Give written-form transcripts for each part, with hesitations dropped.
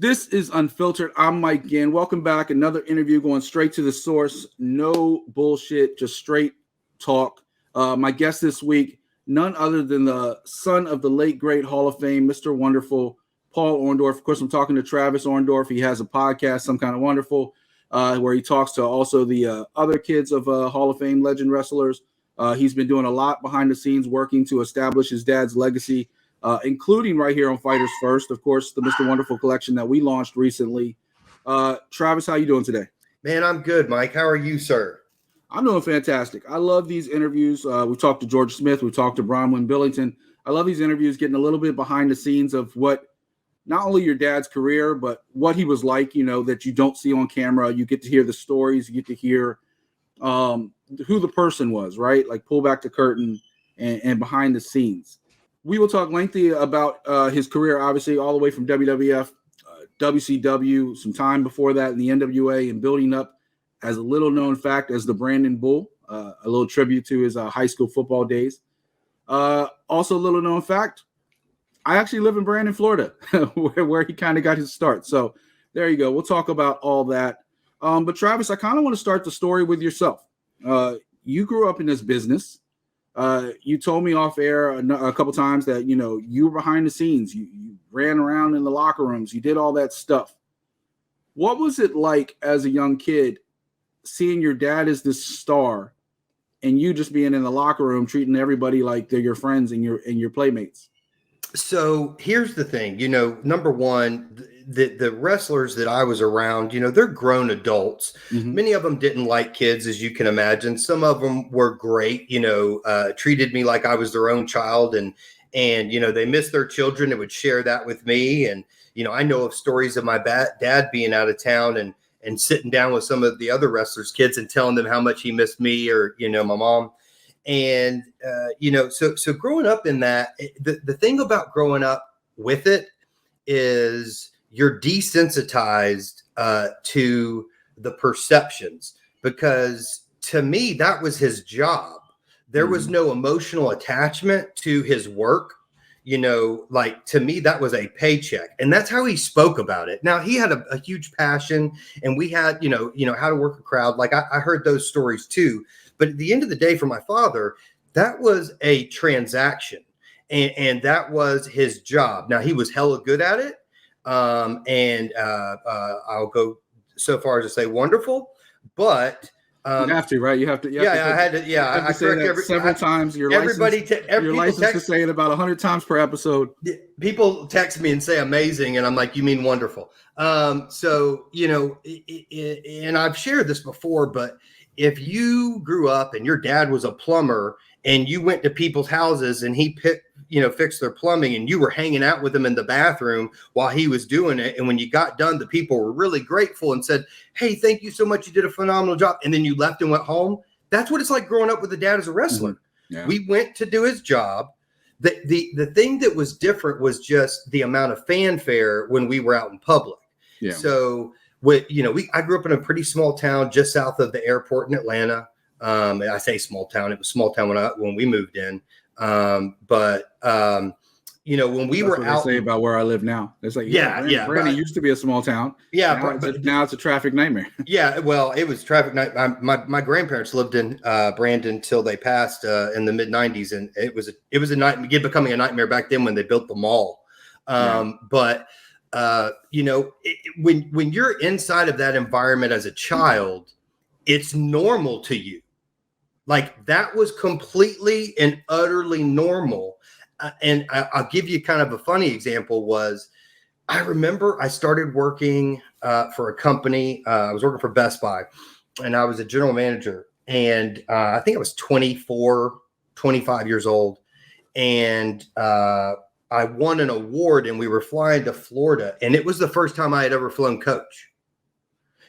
This is Unfiltered. I'm Mike Gann. Welcome back. Another interview going straight to the source. No bullshit, just straight talk. My guest this week, none other than the son of the late, great Hall of Fame, Mr. Wonderful, Paul Orndorff. Of course, I'm talking to Travis Orndorff. He has a podcast, Some Kind of Wonderful, where he talks to also the other kids of Hall of Fame legend wrestlers. He's been doing a lot behind the scenes, working to establish his dad's legacy, including right here on Fighters First, of course, the Mr. Wonderful collection that we launched recently. Travis, how you doing today? Man, I'm good, Mike. How are you, sir? I'm doing fantastic. I love these interviews. We talked to George Smith. We talked to Bronwyn Billington. I love these interviews, getting a little bit behind the scenes of what not only your dad's career, but what he was like, you know, that you don't see on camera. You get to hear the stories. You get to hear who the person was, right? Like pull back the curtain and behind the scenes. We will talk lengthy about his career, obviously, all the way from WWF, WCW, some time before that in the NWA, and building up as a little known fact as the Brandon Bull, a little tribute to his high school football days. Also a little known fact, I actually live in Brandon, Florida, where he kind of got his start. So there you go. We'll talk about all that. But Travis, I kind of want to start the story with yourself. You grew up in this business. You told me off air a couple times that, you know, you were behind the scenes. You ran around in the locker rooms. You did all that stuff. What was it like as a young kid seeing your dad as this star and you just being in the locker room treating everybody like they're your friends and your playmates? So here's the thing, you know, number one, the wrestlers that I was around, you know, they're grown adults. Mm-hmm. Many of them didn't like kids, as you can imagine. Some of them were great, you know, treated me like I was their own child, and, you know, they missed their children and would share that with me. And, you know, I know of stories of my dad being out of town and sitting down with some of the other wrestlers' kids and telling them how much he missed me or, you know, my mom. And, you know, so growing up in that, the thing about growing up with it is you're desensitized to the perceptions, because to me, that was his job. There was no emotional attachment to his work. You know, like to me, that was a paycheck, and that's how he spoke about it. Now he had a huge passion, and we had, you know, how to work a crowd. Like I heard those stories too, but at the end of the day, for my father, that was a transaction, and that was his job. Now he was hella good at it. And I'll go so far as to say wonderful, but you have to, right? You have to. I had to. Yeah, I say that several times. Your license to say it about 100 times per episode. People text me and say amazing, and I'm like, you mean wonderful. So you know, and I've shared this before, but if you grew up and your dad was a plumber and you went to people's houses and he fixed their plumbing, and you were hanging out with him in the bathroom while he was doing it, and when you got done, the people were really grateful and said, hey, thank you so much, you did a phenomenal job, and then you left and went home. That's what it's like growing up with a dad as a wrestler. Mm-hmm. Yeah. We went to do his job. The thing that was different was just the amount of fanfare when we were out in public. Yeah. So I grew up in a pretty small town just south of the airport in Atlanta. I say small town. It was small town when we moved in. You know, when we That's were what out, they say about where I live now. It's like, Brandon used to be a small town. Yeah. Now it's a traffic nightmare. Yeah. Well, it was traffic night. My grandparents lived in, Brandon till they passed, in the mid 90s. And it was a nightmare, becoming a nightmare back then when they built the mall. You know, when you're inside of that environment as a child, it's normal to you. Like that was completely and utterly normal. And I'll give you kind of a funny example. Was I remember I started working for a company. I was working for Best Buy, and I was a general manager. And I think I was 24, 25 years old. And I won an award, and we were flying to Florida. And it was the first time I had ever flown coach.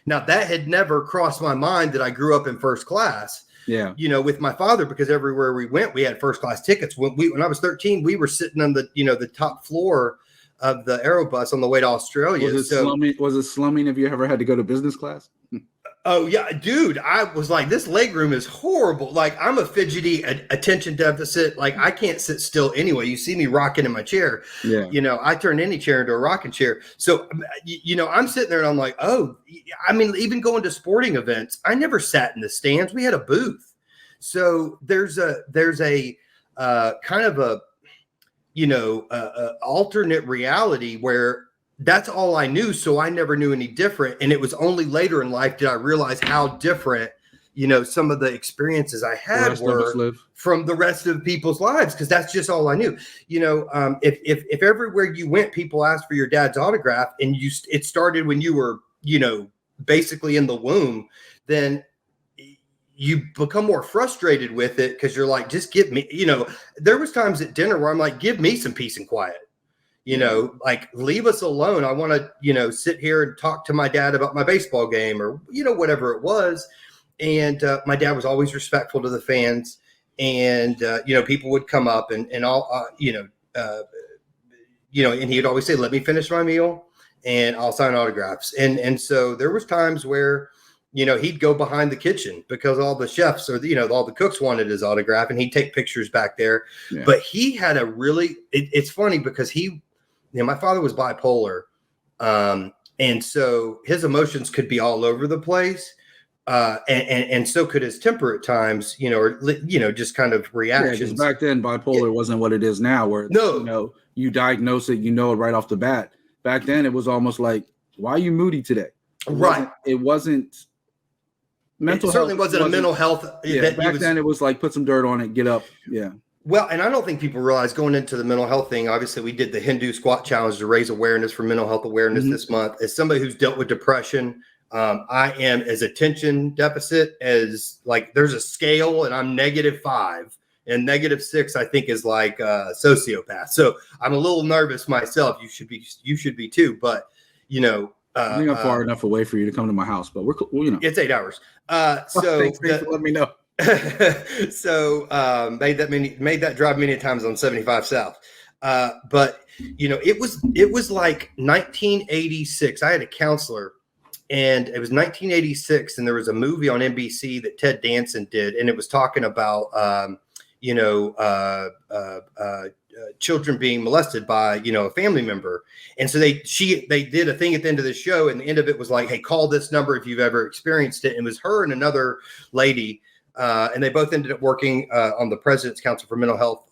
Now, that had never crossed my mind that I grew up in first class. Yeah, you know, with my father, because everywhere we went, we had first class tickets. When I was 13, we were sitting on the top floor of the Aerobus on the way to Australia. Was it slumming? Have you ever had to go to business class? Oh yeah, dude. I was like, this leg room is horrible. Like I'm a fidgety attention deficit. Like I can't sit still anyway. You see me rocking in my chair. Yeah. I turn any chair into a rocking chair. So, I'm sitting there and I'm like, oh, I mean, even going to sporting events, I never sat in the stands. We had a booth. So there's a kind of a alternate reality where that's all I knew. So I never knew any different. And it was only later in life did I realize how different, some of the experiences I had were from the rest of people's lives. Cause that's just all I knew. If everywhere you went, people asked for your dad's autograph and it started when you were, basically in the womb, then you become more frustrated with it. Cause you're like, just give me, there was times at dinner where I'm like, give me some peace and quiet. Like leave us alone. I want to, sit here and talk to my dad about my baseball game or, whatever it was. And my dad was always respectful to the fans. And, people would come up and all, and he'd always say, let me finish my meal and I'll sign autographs. And so there was times where, he'd go behind the kitchen because all the chefs or, all the cooks wanted his autograph and he'd take pictures back there. Yeah. But he had it's funny because my father was bipolar. And so his emotions could be all over the place. And so could his temper at times, just kind of reactions. Yeah, because back then bipolar wasn't what it is now where, you diagnose it, it right off the bat. Back then it was almost like, why are you moody today? It wasn't mental health. It certainly wasn't a mental health. Yeah, back then it was like, put some dirt on it, get up. Yeah. Well, and I don't think people realize going into the mental health thing, obviously we did the Hindu squat challenge to raise awareness for mental health awareness this month. As somebody who's dealt with depression, I am as attention deficit as like, there's a scale and I'm -5 and -6, I think is like a sociopath. So I'm a little nervous myself. You should be too, but I think I'm far enough away for you to come to my house, but we're cool. It's 8 hours. Thanks for letting me know. So made that drive many times on 75 South. But it was like 1986. I had a counselor and it was 1986 and there was a movie on NBC that Ted Danson did. And it was talking about, children being molested by, a family member. And so they did a thing at the end of the show. And the end of it was like, hey, call this number if you've ever experienced it. And it was her and another lady. And they both ended up working on the President's Council for Mental Health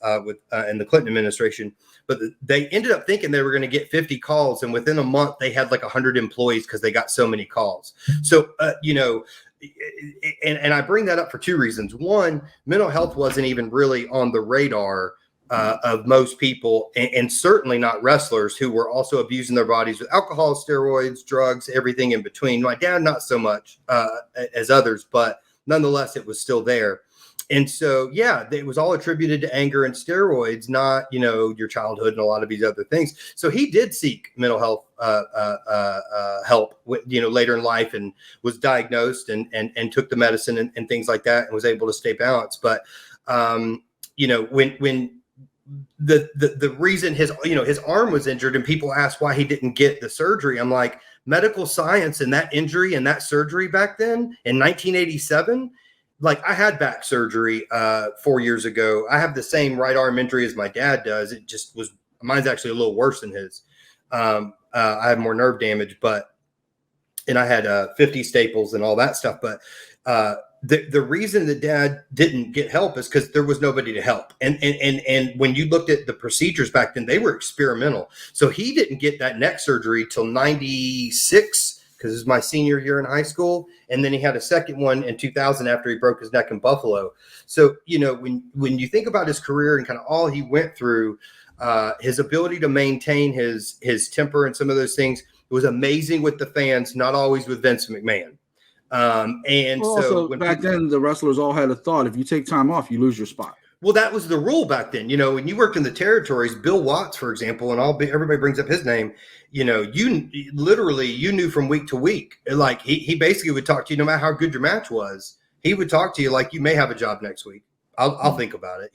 in the Clinton administration. But they ended up thinking they were going to get 50 calls. And within a month, they had like 100 employees because they got so many calls. So, and I bring that up for two reasons. One, mental health wasn't even really on the radar of most people, and certainly not wrestlers who were also abusing their bodies with alcohol, steroids, drugs, everything in between. My dad, not so much as others, but nonetheless, it was still there. And so, yeah, it was all attributed to anger and steroids, not, your childhood and a lot of these other things. So he did seek mental health help, later in life and was diagnosed and took the medicine and things like that and was able to stay balanced. But, when the reason his arm was injured and people asked why he didn't get the surgery, I'm like, medical science and that injury and that surgery back then in 1987, like I had back surgery 4 years ago. I have the same right arm injury as my dad does. It just was, mine's actually a little worse than his. I had more nerve damage, and I had 50 staples and all that stuff. But the reason that dad didn't get help is because there was nobody to help. And when you looked at the procedures back then, they were experimental. So he didn't get that neck surgery till 96, because it was my senior year in high school. And then he had a second one in 2000 after he broke his neck in Buffalo. So, when you think about his career and kind of all he went through, his ability to maintain his temper and some of those things, it was amazing with the fans, not always with Vince McMahon. So back then the wrestlers all had a thought: if you take time off, you lose your spot. Well, that was the rule back then. When you work in the territories, Bill Watts, for example, and everybody brings up his name. You knew from week to week. Like he basically would talk to you no matter how good your match was. He would talk to you like, you may have a job next week. I'll think about it.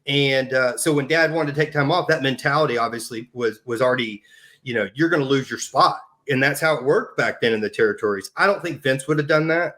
And so when dad wanted to take time off, that mentality obviously was already, you're going to lose your spot. and that's how it worked back then in the territories. I don't think Vince would have done that.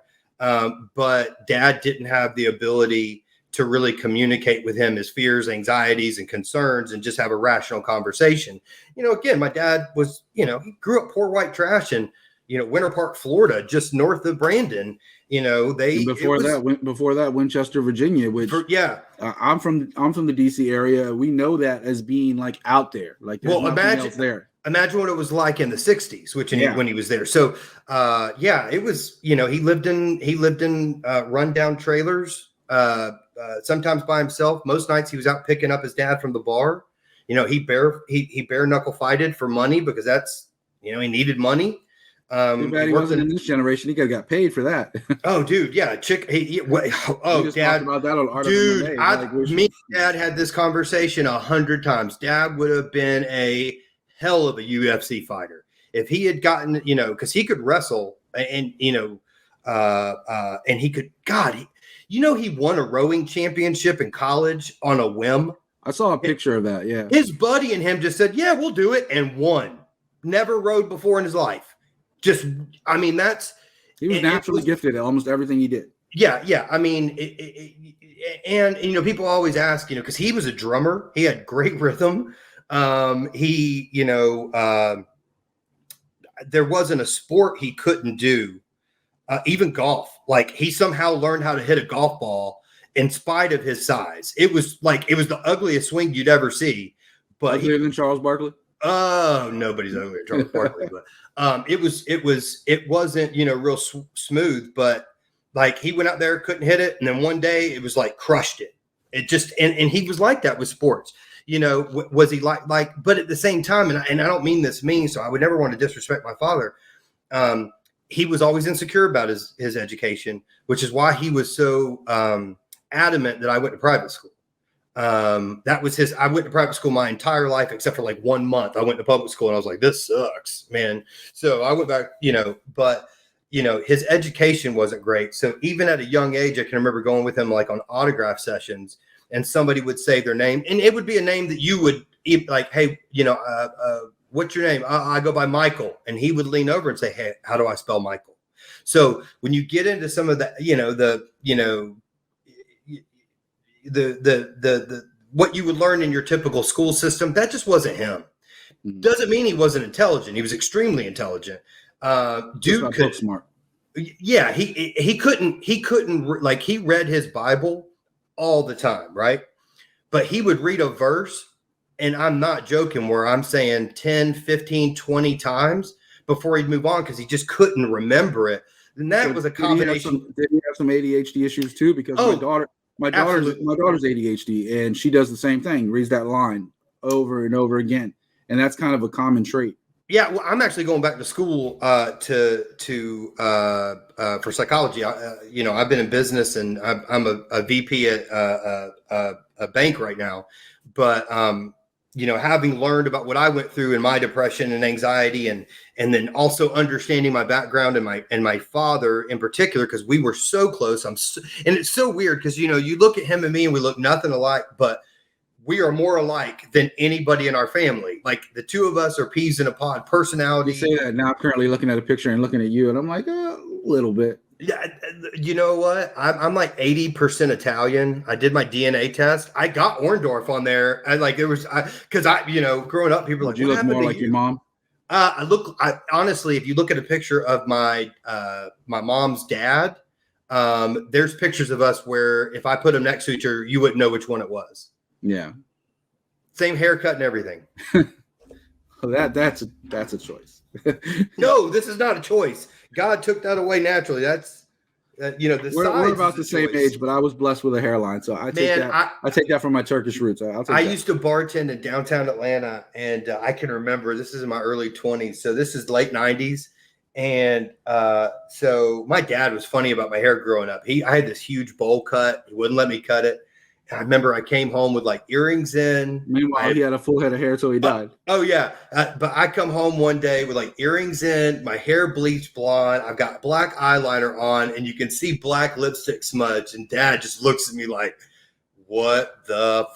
But Dad didn't have the ability to really communicate with him his fears, anxieties, and concerns and just have a rational conversation. Again, my dad was, he grew up poor white trash in, Winter Park, Florida, just north of Brandon. Before that, Winchester, Virginia, which I'm from the DC area. We know that as being like out there, like there's nothing else there. Imagine what it was like in the 60s, when he was there. So, it was, he lived in rundown trailers, sometimes by himself. Most nights he was out picking up his dad from the bar. He bare knuckle fighted for money because that's, he needed money. Too bad he wasn't in this generation. He got paid for that. Oh, dude, yeah. Dad. About that on Art dude, of MMA. Me and Dad had this conversation 100 times. Dad would have been a hell of a UFC fighter if he had gotten, because he could wrestle and and he could. God, he won a rowing championship in college on a whim. I saw a picture of that. Yeah, his buddy and him just said, "Yeah, we'll do it," and won. Never rowed before in his life. He was naturally gifted at almost everything he did. Yeah. I mean, people always ask, because he was a drummer. He had great rhythm. There wasn't a sport he couldn't do, even golf. Like he somehow learned how to hit a golf ball in spite of his size. It was the ugliest swing you'd ever see. But uglier than Charles Barkley? Oh, nobody's uglier than Charles Barkley. But it wasn't, real smooth, but like he went out there, couldn't hit it. And then one day it was like crushed it. It just, and he was like that with sports. Was he like, but at the same time, and I don't mean this mean, so I would never want to disrespect my father. He was always insecure about his education, which is why he was so adamant that I went to private school. That was I went to private school my entire life, except for like 1 month. I went to public school and I was like, this sucks, man. So I went back, but his education wasn't great. So even at a young age, I can remember going with him like on autograph sessions, and somebody would say their name, and it would be a name that you would like, hey, what's your name? I go by Michael. And he would lean over and say, hey, how do I spell Michael? So when you get into some of that, the what you would learn in your typical school system, that just wasn't him. Doesn't mean he wasn't intelligent. He was extremely intelligent. Dude could smart. Yeah, he couldn't like, he read his Bible all the time, right? But he would read a verse, and I'm not joking, where I'm saying 10, 15, 20 times before he'd move on because he just couldn't remember it. And that was a combination. Did he have some ADHD issues too? Because my daughter's ADHD, and she does the same thing, reads that line over and over again. And that's kind of a common trait. Yeah, well, I'm actually going back to school for psychology. I've been in business, and I'm a VP at a bank right now. But having learned about what I went through in my depression and anxiety, and then also understanding my background and my father in particular, because we were so close. And it's so weird because you look at him and me, and we look nothing alike, but we are more alike than anybody in our family. Like the two of us are peas in a pod personality. You say that now. I'm currently looking at a picture and looking at you, and I'm like, a little bit. Yeah, you know what? I'm like 80% Italian. I did my DNA test. I got Orndorff on there. Growing up, people were like, you look more like your mom. Honestly, if you look at a picture of my mom's dad, there's pictures of us where if I put them next to each other, you wouldn't know which one it was. Yeah. Same haircut and everything. That's a choice. No, this is not a choice. God took that away naturally. That's we're about the same age, but I was blessed with a hairline, so I take that from my Turkish roots. I used to bartend in downtown Atlanta, and I can remember, this is in my early 20s, so this is late 90s, and so my dad was funny about my hair growing up. I had this huge bowl cut. He wouldn't let me cut it. I remember I came home with like earrings in. Meanwhile, he had a full head of hair till he died. Oh yeah. But I come home one day with like earrings in, my hair bleached blonde. I've got black eyeliner on, and you can see black lipstick smudge. And Dad just looks at me like, what the,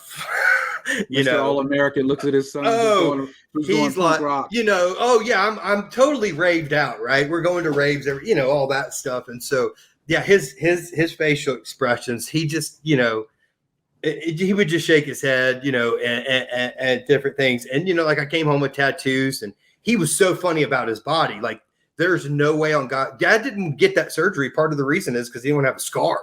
you Mr. know, All-American looks at his son. oh, who's he's going like, punk rock. you know, oh yeah, I'm totally raved out, right? We're going to raves, you know, all that stuff. And so, yeah, his facial expressions, he just, you know, he would just shake his head, you know, and different things. And, you know, like I came home with tattoos, and he was so funny about his body. Like, there's no way on God. Dad didn't get that surgery. Part of the reason is because he didn't have a scar.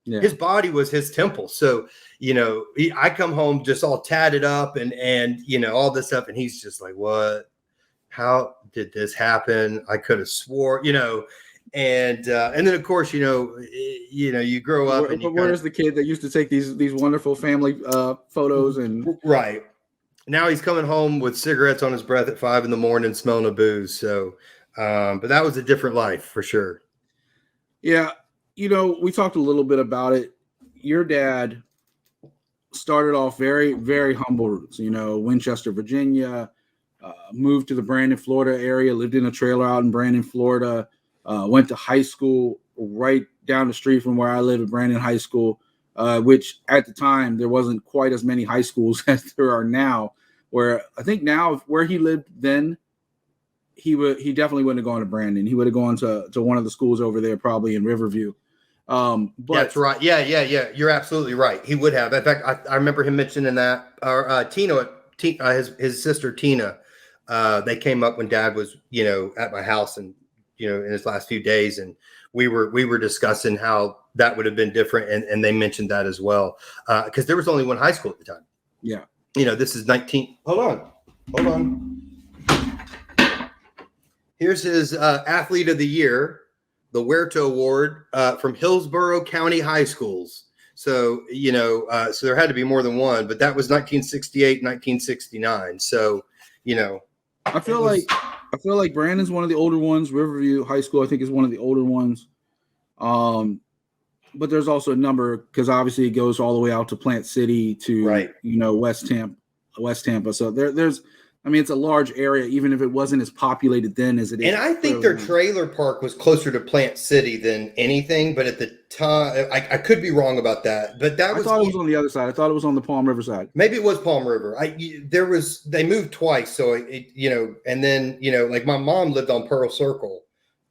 Yeah. His body was his temple. So, you know, I come home just all tatted up and, you know, all this stuff. And he's just like, what, how did this happen? I could have swore, you know, and then of course, you know, you grow up. But where's the kid that used to take these wonderful family photos? And right now he's coming home with cigarettes on his breath at 5 a.m, smelling of booze. So, but that was a different life for sure. Yeah. You know, we talked a little bit about it. Your dad started off very, very humble roots, you know, Winchester, Virginia, moved to the Brandon, Florida area, lived in a trailer out in Brandon, Florida, went to high school right down the street from where I live at Brandon High School, which at the time there wasn't quite as many high schools as there are now, where I think now where he lived then, he definitely wouldn't have gone to Brandon. He would have gone to one of the schools over there, probably in Riverview. But that's right. Yeah. You're absolutely right. He would have. In fact, I remember him mentioning that. His sister Tina, they came up when Dad was, you know, at my house, and you know, in his last few days, and we were discussing how that would have been different, and they mentioned that as well, because there was only one high school at the time. Yeah. You know, this is 19. Hold on. Here's his Athlete of the Year, the Huerta Award from Hillsborough County High Schools. So, you know, so there had to be more than one, but that was 1968, 1969. So, you know, I feel like Brandon's one of the older ones. Riverview High School, I think, is one of the older ones. But there's also a number, because obviously it goes all the way out to Plant City to, right, you know, West Tampa. So there's, I mean, it's a large area, even if it wasn't as populated then as it is. And I think their trailer park was closer to Plant City than anything. But at the time, I could be wrong about that. But I thought it was on the other side. I thought it was on the Palm River side. Maybe it was Palm River. They moved twice. So, you know, and then, you know, like my mom lived on Pearl Circle,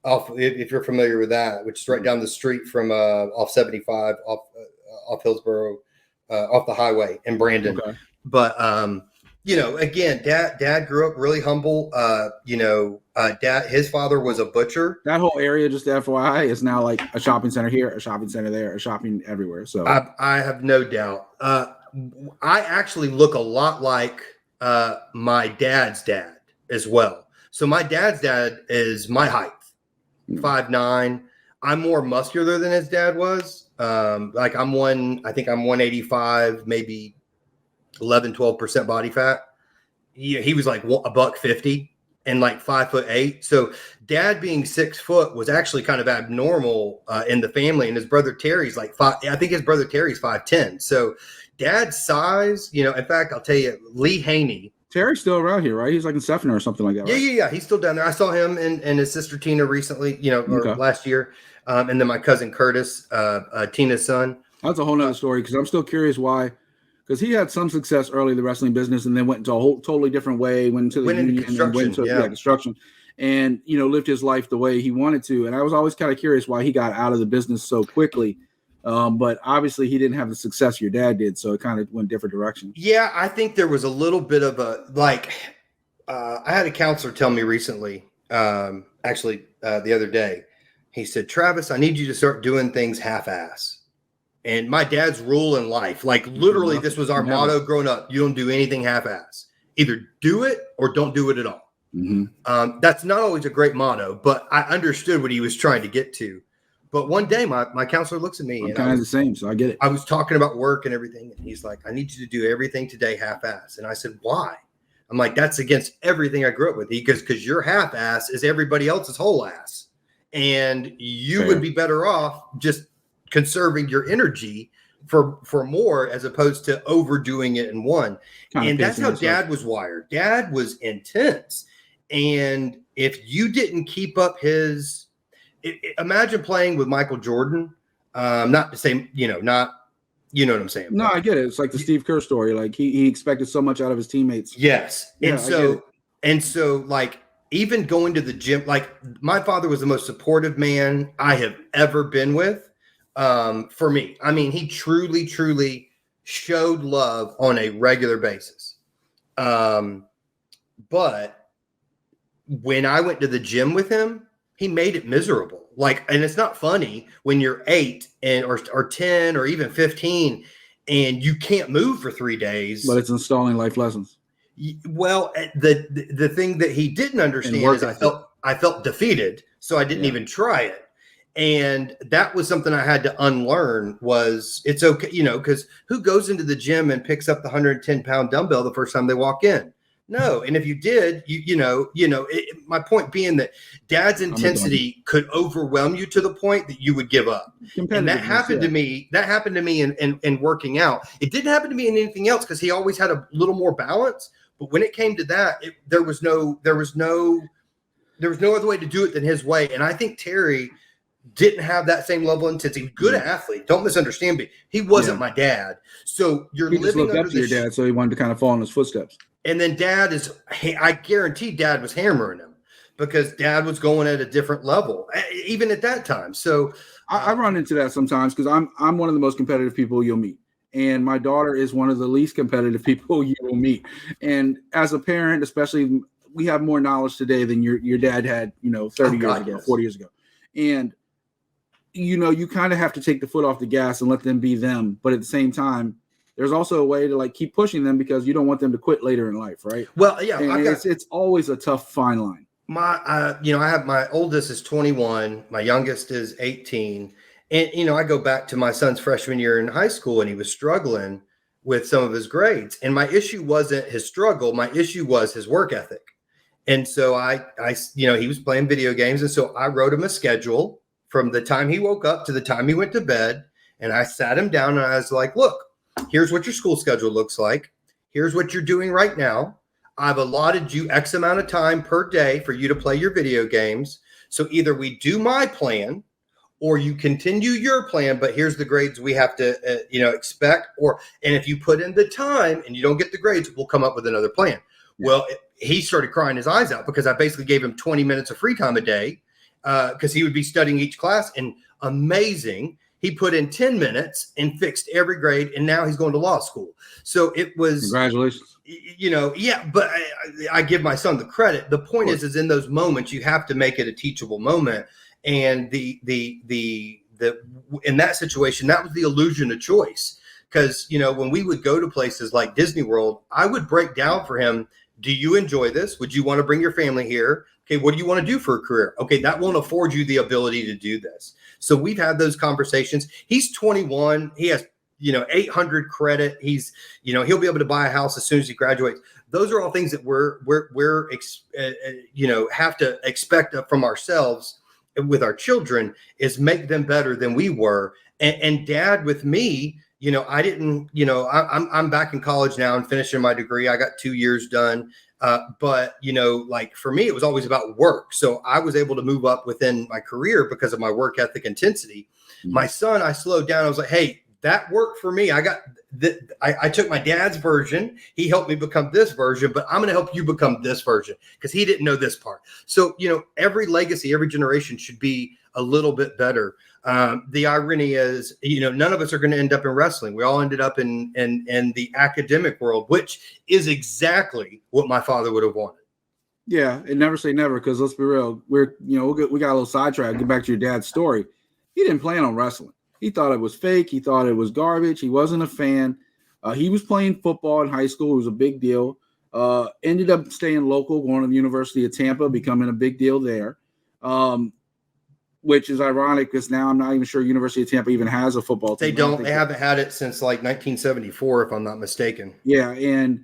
if you're familiar with that, which is right down the street from off 75, off Hillsborough, off the highway in Brandon. Okay. But, you know, again, dad grew up really humble. You know, his father was a butcher. That whole area, just FYI, is now like a shopping center here, a shopping center there, a shopping everywhere. So I have no doubt. I actually look a lot like my dad's dad as well. So my dad's dad is my height, 5'9". I'm more muscular than his dad was. Like I think I'm 185, maybe 11-12% body fat. He was like $150 and like 5'8". So Dad being 6 foot was actually kind of abnormal in the family. And his brother Terry's like 5. I think his brother Terry's 5'10". So Dad's size, you know. In fact, I'll tell you, Lee Haney. Terry's still around here, right? He's like in Seffner or something like that. Right? Yeah. He's still down there. I saw him and his sister Tina recently, you know, last year. And then my cousin Curtis, Tina's son. That's a whole nother story, because I'm still curious why. Because he had some success early in the wrestling business, and then went into a whole totally different way. Went into construction, and you know, lived his life the way he wanted to. And I was always kind of curious why he got out of the business so quickly. But obviously, he didn't have the success your dad did, so it kind of went different directions. Yeah, I think there was a little bit of a I had a counselor tell me recently, actually the other day. He said, "Travis, I need you to start doing things half-ass." And my dad's rule in life, like literally, this was our motto growing up: you don't do anything half-ass. Either do it or don't do it at all. Mm-hmm. That's not always a great motto, but I understood what he was trying to get to. But one day, my counselor looks at me. I'm kind of the same, so I get it. I was talking about work and everything, and he's like, "I need you to do everything today half-ass." And I said, "Why?" I'm like, "That's against everything I grew up with." Because your half-ass is everybody else's whole ass, and you would be better off just conserving your energy for more, as opposed to overdoing it in one. And that's how Dad was wired. Dad was intense. And if you didn't keep up imagine playing with Michael Jordan, not to say, you know, not You know what I'm saying? No, I get it. It's like the Steve Kerr story. Like he expected so much out of his teammates. Yes. Yeah, And so like even going to the gym, like my father was the most supportive man I have ever been with. For me, I mean, he truly, truly showed love on a regular basis. But when I went to the gym with him, he made it miserable. Like, and it's not funny when you're 8 or 10 or even 15 and you can't move for 3 days. But it's installing life lessons. Well, the thing that he didn't understand is I felt defeated, so I didn't even try it. And that was something I had to unlearn. Was it's okay, because who goes into the gym and picks up the 110-pound dumbbell the first time they walk in? No. And if you did, my point being that dad's intensity could overwhelm you to the point that you would give up. And that happened to me. That happened to me in working out. It didn't happen to me in anything else because he always had a little more balance. But when it came to that, there was no other way to do it than his way. And I think Terry didn't have that same level of intensity. Good athlete. Don't misunderstand me. He wasn't my dad. So you're living just looked up to your dad, so he wanted to kind of follow in his footsteps. And then I guarantee dad was hammering him because dad was going at a different level, even at that time. So I run into that sometimes because I'm one of the most competitive people you'll meet. And my daughter is one of the least competitive people you will meet. And as a parent, especially, we have more knowledge today than your dad had, 30 years ago, 40 years ago. And, you kind of have to take the foot off the gas and let them be them. But at the same time, there's also a way to like keep pushing them because you don't want them to quit later in life, right? Well, yeah, it's always a tough fine line. I have my oldest is 21, my youngest is 18. And, I go back to my son's freshman year in high school and he was struggling with some of his grades. And my issue wasn't his struggle. My issue was his work ethic. And so he was playing video games. And so I wrote him a schedule from the time he woke up to the time he went to bed. And I sat him down and I was like, look, here's what your school schedule looks like. Here's what you're doing right now. I've allotted you X amount of time per day for you to play your video games. So either we do my plan or you continue your plan, but here's the grades we have to, expect. And if you put in the time and you don't get the grades, we'll come up with another plan. Yeah. Well, he started crying his eyes out because I basically gave him 20 minutes of free time a day because he would be studying each class. And amazing, he put in 10 minutes and fixed every grade. And now he's going to law school. So it was, congratulations. But I give my son the credit. The point is in those moments, you have to make it a teachable moment. And in that situation, that was the illusion of choice. Because, when we would go to places like Disney World, I would break down for him, do you enjoy this? Would you want to bring your family here? Okay, what do you want to do for a career? Okay, that won't afford you the ability to do this. So we've had those conversations. He's 21. He has, 800 credit. He's, he'll be able to buy a house as soon as he graduates. Those are all things that we're have to expect from ourselves with our children is make them better than we were. And dad with me, I didn't, I'm back in college now and finishing my degree. I got 2 years done. But like for me, it was always about work. So I was able to move up within my career because of my work ethic intensity. Mm-hmm. My son, I slowed down. I was like, hey, that worked for me. I took my dad's version. He helped me become this version, but I'm going to help you become this version because he didn't know this part. So, every legacy, every generation should be a little bit better. The irony is, none of us are going to end up in wrestling. We all ended up in the academic world, which is exactly what my father would have wanted. Yeah. And never say never. Cause let's be real. We got a little sidetracked. Get back to your dad's story. He didn't plan on wrestling. He thought it was fake. He thought it was garbage. He wasn't a fan. He was playing football in high school. It was a big deal. Ended up staying local, going to the University of Tampa, becoming a big deal there, which is ironic because now I'm not even sure University of Tampa even has a football team. They don't. They haven't had it since like 1974, if I'm not mistaken. Yeah, and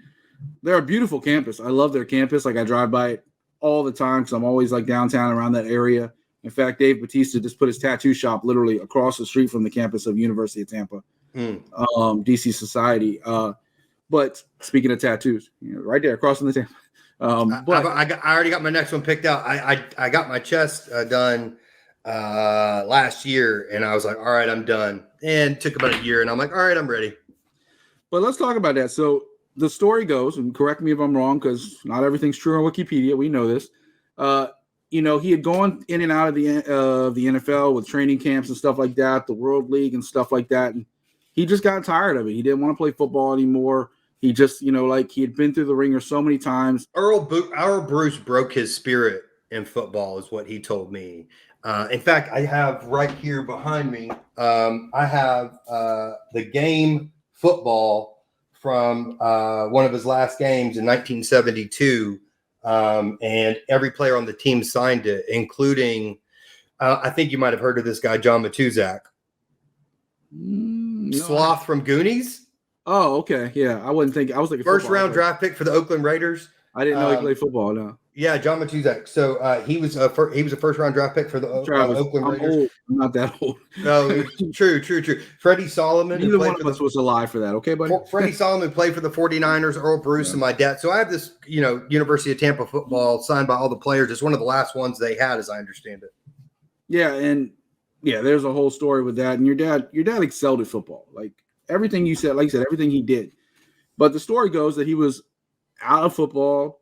they're a beautiful campus. I love their campus. Like I drive by it all the time because I'm always like downtown around that area. In fact, Dave Bautista just put his tattoo shop literally across the street from the campus of University of Tampa, DC Society. But speaking of tattoos, right there across from the Tampa. I already got my next one picked out. I got my chest done last year, and I was like, all right, I'm done. and took about a year. And I'm like, all right, I'm ready. But let's talk about that. So the story goes, and correct me if I'm wrong, because not everything's true on Wikipedia. We know this. He had gone in and out of the NFL with training camps and stuff like that, the World League and stuff like that. And he just got tired of it. He didn't want to play football anymore. He just, he had been through the ringer so many times. Our Bruce broke his spirit in football, is what he told me. In fact, I have right here behind me, I have the game football from one of his last games in 1972. And every player on the team signed it, including, I think you might have heard of this guy, John Matuzak. No. Sloth from Goonies. Oh, okay. Yeah. I wasn't thinking. I was thinking first round draft pick for the Oakland Raiders. I didn't know he played football. No. Yeah, John Matuzak. So he was a first round draft pick for the Oakland Raiders. Old. I'm not that old. No, true. Freddie Solomon. Neither one of us was alive for that. Okay, buddy. Freddie Solomon played for the 49ers, Earl Bruce, and my dad. So I have this, University of Tampa football signed by all the players. It's one of the last ones they had, as I understand it. Yeah, and there's a whole story with that. And your dad excelled at football. Like everything you said, everything he did. But the story goes that he was out of football,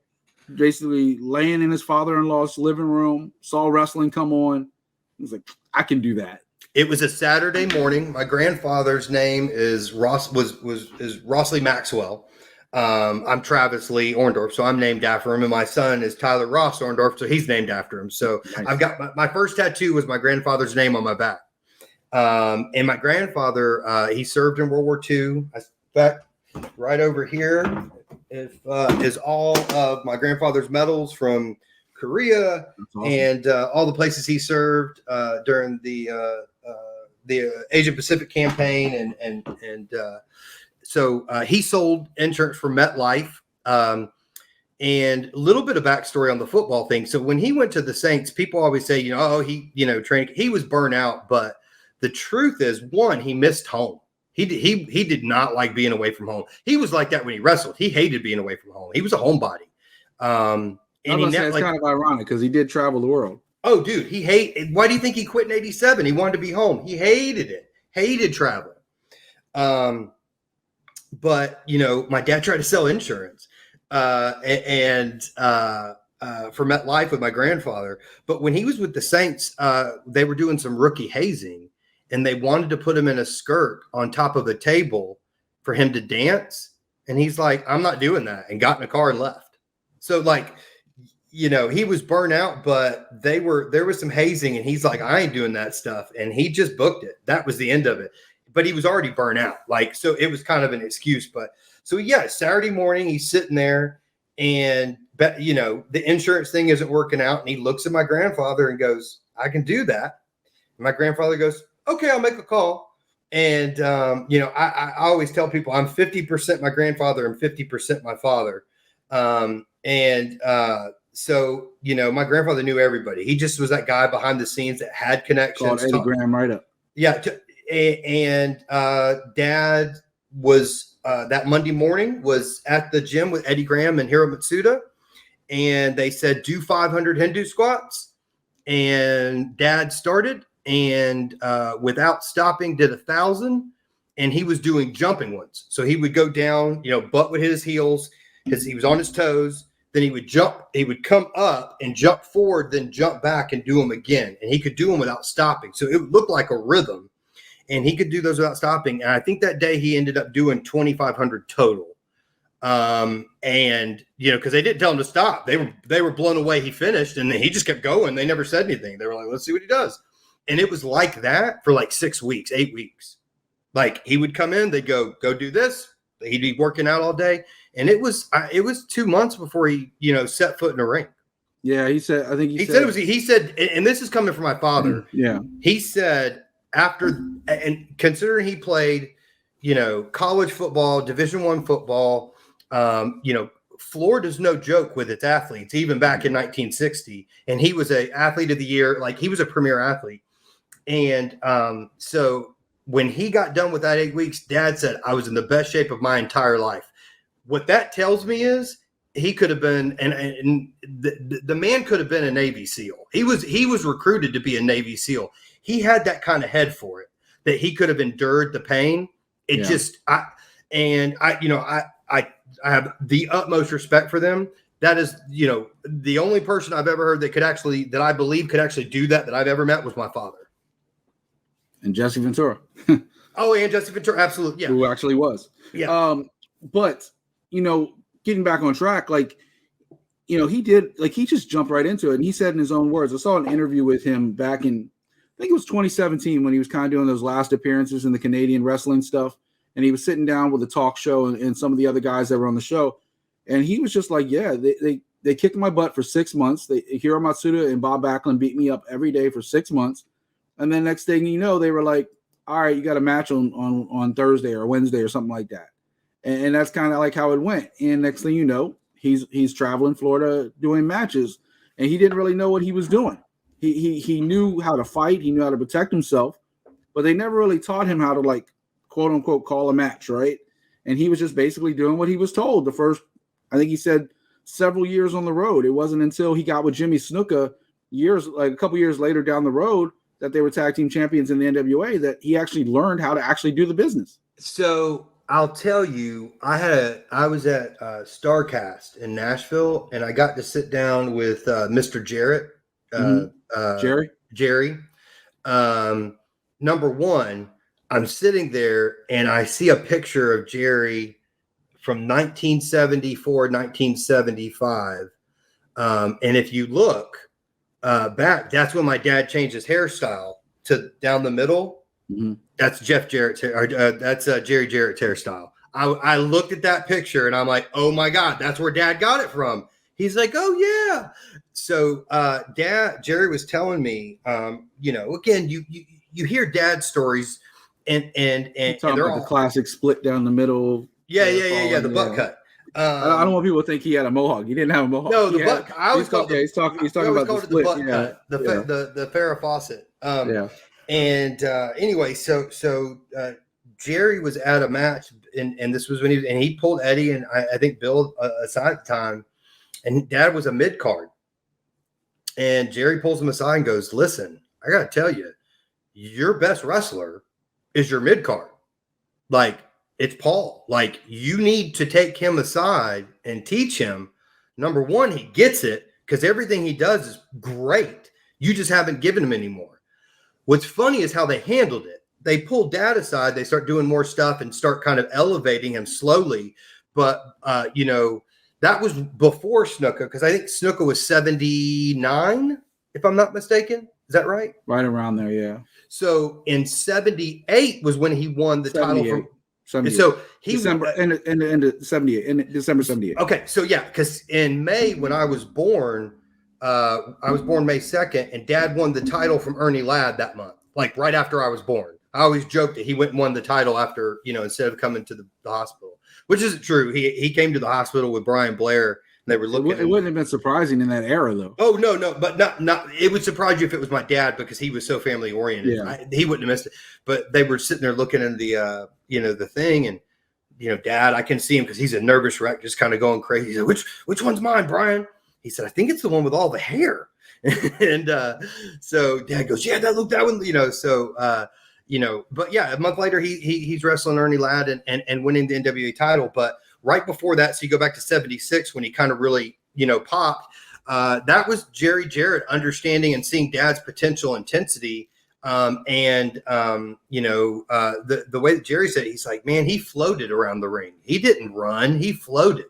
basically laying in his father-in-law's living room, saw wrestling come on. He was like, I can do that. It was a Saturday morning. My grandfather's name is Rossley Maxwell. I'm Travis Lee Orndorff, so I'm named after him. And my son is Tyler Ross Orndorff, so he's named after him. So nice. I've got my first tattoo was my grandfather's name on my back. And my grandfather, he served in World War II. In fact, right over here is all of my grandfather's medals from Korea. Awesome. And all the places he served during the Asia Pacific campaign, and so he sold insurance for MetLife. And a little bit of backstory on the football thing. So when he went to the Saints, people always say, training. He was burnt out, but the truth is, one, he missed home. He did not like being away from home. He was like that when he wrestled. He hated being away from home. He was a homebody. And it's kind of ironic because he did travel the world. Oh, dude, why do you think he quit in 87? He wanted to be home. He hated it. Hated travel. But my dad tried to sell insurance for MetLife with my grandfather. But when he was with the Saints, they were doing some rookie hazing, and they wanted to put him in a skirt on top of a table for him to dance. And he's like, I'm not doing that, and got in a car and left. So he was burnt out, but there was some hazing, and he's like, I ain't doing that stuff. And he just booked it. That was the end of it. But he was already burnt out. So it was kind of an excuse. But so Saturday morning, he's sitting there, and the insurance thing isn't working out. And he looks at my grandfather and goes, I can do that. And my grandfather goes, okay, I'll make a call. And, I always tell people I'm 50% my grandfather and 50% my father. So, my grandfather knew everybody. He just was that guy behind the scenes that had connections. Called Eddie Graham right up. Yeah. And Dad was that Monday morning was at the gym with Eddie Graham and Hiro Matsuda. And they said, do 500 Hindu squats. And Dad started and without stopping did 1,000. And he was doing jumping ones. So he would go down, butt would hit his heels because he was on his toes. Then he would jump, he would come up and jump forward, then jump back and do them again. And he could do them without stopping. So it would look like a rhythm. And he could do those without stopping. And I think that day he ended up doing 2,500 total. Because they didn't tell him to stop. They were blown away. He finished, and he just kept going. They never said anything. They were like, let's see what he does. And it was like that for 6 weeks, 8 weeks. He would come in, they'd go do this. He'd be working out all day. And it was 2 months before he, set foot in a ring. Yeah, he said, I think he said, and this is coming from my father. Yeah. He said and considering he played, college football, Division I football, Florida's no joke with its athletes, even back in 1960. And he was an athlete of the year. He was a premier athlete. And so when he got done with that 8 weeks, Dad said, I was in the best shape of my entire life. What that tells me is he could have been, and the man could have been a Navy SEAL. He was recruited to be a Navy SEAL. He had that kind of head for it. that he could have endured the pain. It just, I have the utmost respect for them. That is, the only person I've ever heard that I believe could actually do that I've ever met was my father. And Jesse Ventura. Oh, and Jesse Ventura. Absolutely. Yeah. Who actually was. Yeah. But, getting back on track, he did, he just jumped right into it. And he said in his own words, I saw an interview with him back in, I think it was 2017 when he was kind of doing those last appearances in the Canadian wrestling stuff. And he was sitting down with a talk show and some of the other guys that were on the show. And he was just like, yeah, they kicked my butt for 6 months. Hiro Matsuda and Bob Backlund beat me up every day for 6 months. And then next thing you know, they were like, all right, you got a match on Thursday or Wednesday or something like that. And that's kind of like how it went. And next thing you know, he's traveling Florida doing matches. And he didn't really know what he was doing. He knew how to fight. He knew how to protect himself. But they never really taught him how to, quote unquote, call a match, right? And he was just basically doing what he was told the first, I think he said, several years on the road. It wasn't until he got with Jimmy Snuka a couple years later down the road that they were tag team champions in the NWA that he actually learned how to actually do the business. So I'll tell you, I was at StarCast in Nashville, and I got to sit down with Mr. Jarrett, Jerry. Number one, I'm sitting there and I see a picture of Jerry from 1974, 1975. And if you look back, that's when my dad changed his hairstyle to down the middle. Mm-hmm. That's Jeff Jarrett's hair. That's Jerry Jarrett's hairstyle. I looked at that picture and I'm like, oh my God, that's where Dad got it from. He's like, oh yeah. So Jerry was telling me, again, you hear Dad's stories and they're all the classic split down the middle. Yeah. The butt cut. I don't want people to think he had a mohawk. He didn't have a mohawk. No, the butt. I always call he's talking about the split. Butt cut. The Farrah Fawcett. And anyway, so Jerry was at a match, and this was when he pulled Eddie and I think Bill aside at the time, and Dad was a mid card, and Jerry pulls him aside and goes, "Listen, I got to tell you, your best wrestler is your mid card. It's Paul. You need to take him aside and teach him. Number one, he gets it because everything he does is great. You just haven't given him anymore." What's funny is how they handled it. They pulled Dad aside. They start doing more stuff and start kind of elevating him slowly. But, that was before Snuka, because I think Snuka was 79, if I'm not mistaken. Is that right? Right around there, yeah. So in 78 was when he won the title from 78. So he December 78. Okay, so yeah, because in May when I was born, I was born May 2nd, and Dad won the title from Ernie Ladd that month, right after I was born. I always joked that he went and won the title after, instead of coming to the hospital, which isn't true. He came to the hospital with Brian Blair, and they were looking. It wouldn't have been surprising in that era, though. Oh no, but not. It would surprise you if it was my dad because he was so family oriented. Yeah. He wouldn't have missed it. But they were sitting there looking in the the thing, and Dad, I can see him because he's a nervous wreck, just kind of going crazy. He said, "Which one's mine, Brian?" He said, "I think it's the one with all the hair." And so Dad goes, "Yeah, that one." So. But yeah, a month later, he's wrestling Ernie Ladd and winning the NWA title. But right before that, so you go back to 76 when he kind of really, popped. That was Jerry Jarrett understanding and seeing Dad's potential intensity. The way that Jerry said it, he's like, man, he floated around the ring. He didn't run, he floated,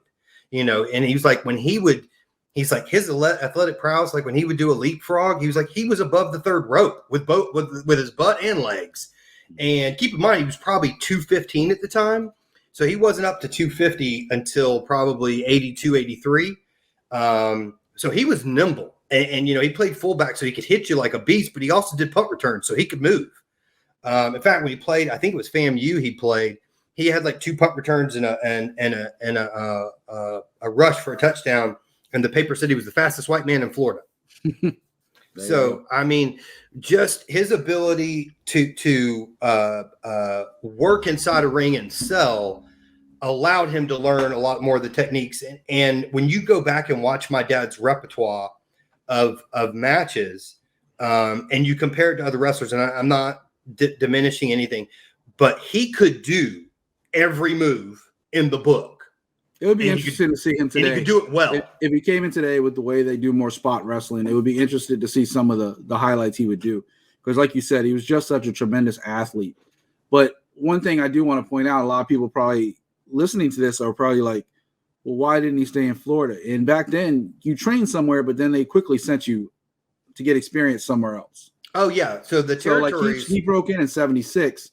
and he was like, he's like his athletic prowess, when he would do a leapfrog, he was like, he was above the third rope with his butt and legs. And keep in mind, he was probably 215 at the time. So he wasn't up to 250 until probably 82, 83. So he was nimble and he played fullback so he could hit you like a beast, but he also did punt returns so he could move. In fact, when he played, I think it was FAMU he played, he had 2 punt returns and a rush for a touchdown. And the paper said he was the fastest white man in Florida. So, I mean, just his ability to work inside a ring and sell allowed him to learn a lot more of the techniques. And when you go back and watch my dad's repertoire of matches, and you compare it to other wrestlers, and I'm not diminishing anything, but he could do every move in the book. It would be interesting to see him today. And he could do it well. If he came in today with the way they do more spot wrestling, it would be interesting to see some of the highlights he would do. Because like you said, he was just such a tremendous athlete. But one thing I do want to point out, a lot of people probably listening to this are probably like, well, why didn't he stay in Florida? And back then, you trained somewhere, but then they quickly sent you to get experience somewhere else. Oh, yeah. So the territories. So like he broke in 76,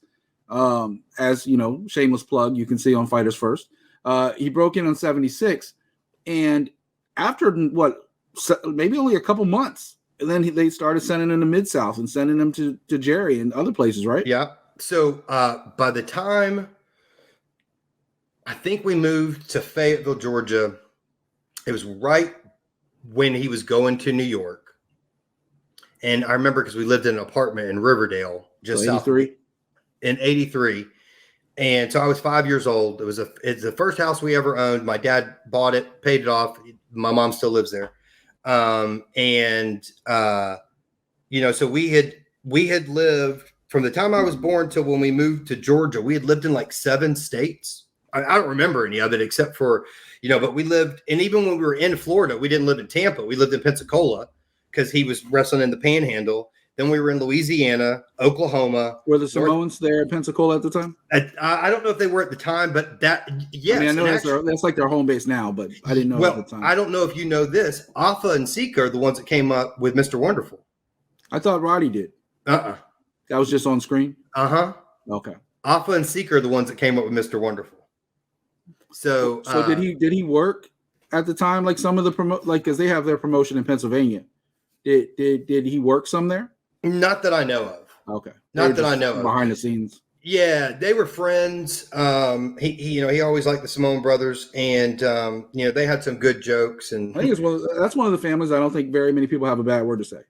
as, you know, shameless plug, you can see on Fighters First. He broke in on 76. And after, maybe only a couple months, and then they started sending him to Mid-South and sending him to Jerry and other places, right? Yeah. So by the time I think we moved to Fayetteville, Georgia, it was right when he was going to New York. And I remember because we lived in an apartment in Riverdale, just so 83? In 83. And so I was 5 years old. It's the first house we ever owned. My dad bought it, paid it off. My mom still lives there. So we had lived from the time I was born till when we moved to Georgia. We had lived in like 7 states. I don't remember any of it except for, but we lived, and even when we were in Florida, we didn't live in Tampa. We lived in Pensacola because he was wrestling in the Panhandle. Then we were in Louisiana, Oklahoma. Were the Samoans there in Pensacola at the time? I don't know if they were at the time, but yes. I mean, I know that's like their home base now, but I didn't know at the time. I don't know if you know this. Alpha and Sika are the ones that came up with Mr. Wonderful. I thought Roddy did. That was just on screen? Okay. Alpha and Sika are the ones that came up with Mr. Wonderful. So did he work at the time? Like some of the because they have their promotion in Pennsylvania. Did he work some there? Not that I know of. Okay. Not that I know of. Behind the scenes. Yeah, they were friends. He always liked the Samoan brothers, and they had some good jokes. And I think that's one of the families I don't think very many people have a bad word to say.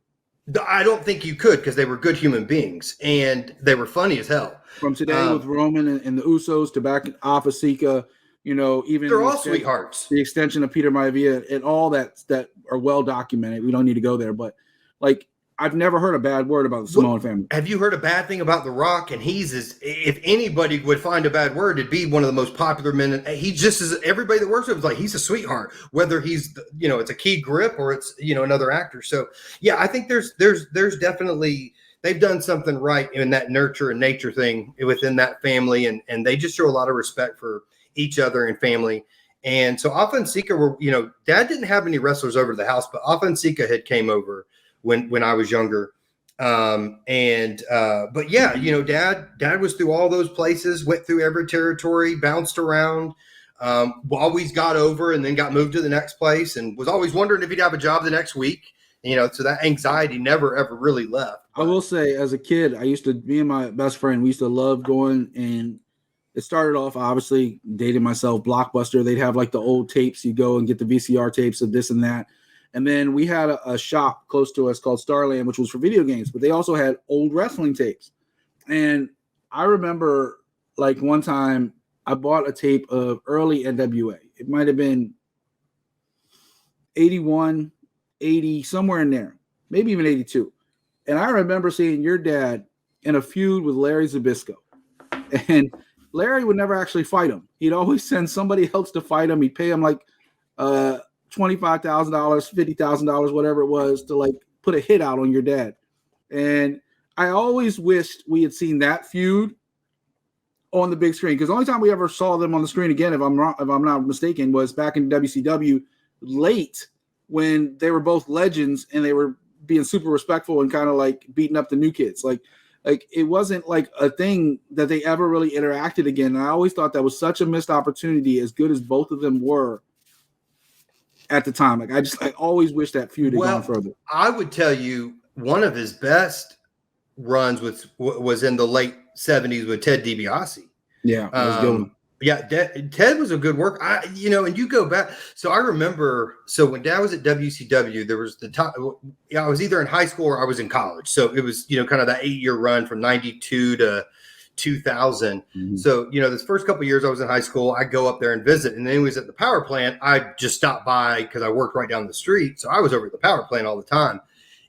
I don't think you could, because they were good human beings and they were funny as hell. From today with Roman and the Usos to back Alpha Sika, even they're all sweethearts. The extension of Peter Maivia and all that are well documented. We don't need to go there, but like I've never heard a bad word about the Samoan family. Have you heard a bad thing about The Rock? And if anybody would find a bad word, it'd be one of the most popular men. And he just is, everybody that works with him is like, he's a sweetheart, whether he's, it's a key grip or it's, another actor. So yeah, I think there's definitely, they've done something right in that nurture and nature thing within that family. And they just show a lot of respect for each other and family. And so Alpha and Sika were, Dad didn't have any wrestlers over to the house, but Alpha and Sika had came over when I was younger. But yeah, dad was through all those places, went through every territory, bounced around, always got over and then got moved to the next place and was always wondering if he'd have a job the next week. So that anxiety never, ever really left. I will say as a kid, me and my best friend, we used to love going, and it started off, obviously dating myself, Blockbuster. They'd have like the old tapes. You go and get the VCR tapes of this and that. And then we had a shop close to us called Starland, which was for video games, but they also had old wrestling tapes. And I remember like one time I bought a tape of early NWA. It might have been 81, 80, somewhere in there, maybe even 82. And I remember seeing your dad in a feud with Larry Zbyszko. And Larry would never actually fight him. He'd always send somebody else to fight him. He'd pay him like $25,000, $50,000, whatever it was, to like put a hit out on your dad. And I always wished we had seen that feud on the big screen, because the only time we ever saw them on the screen again, if I'm not mistaken, was back in WCW late when they were both legends and they were being super respectful and kind of like beating up the new kids. Like it wasn't like a thing that they ever really interacted again. And I always thought that was such a missed opportunity, as good as both of them were at the time. Like I always wish that feud had gone further. I would tell you one of his best runs was in the late 70s with Ted DiBiase. Yeah, that was a good one. Yeah, Ted was a good work. And you go back. So I remember, when Dad was at WCW, there was the time. I was either in high school or I was in college. So it was, kind of that 8-year run from 92 to 2000. Mm-hmm. So, this first couple of years I was in high school, I'd go up there and visit. And then he was at the power plant. I just stopped by because I worked right down the street. So I was over at the power plant all the time.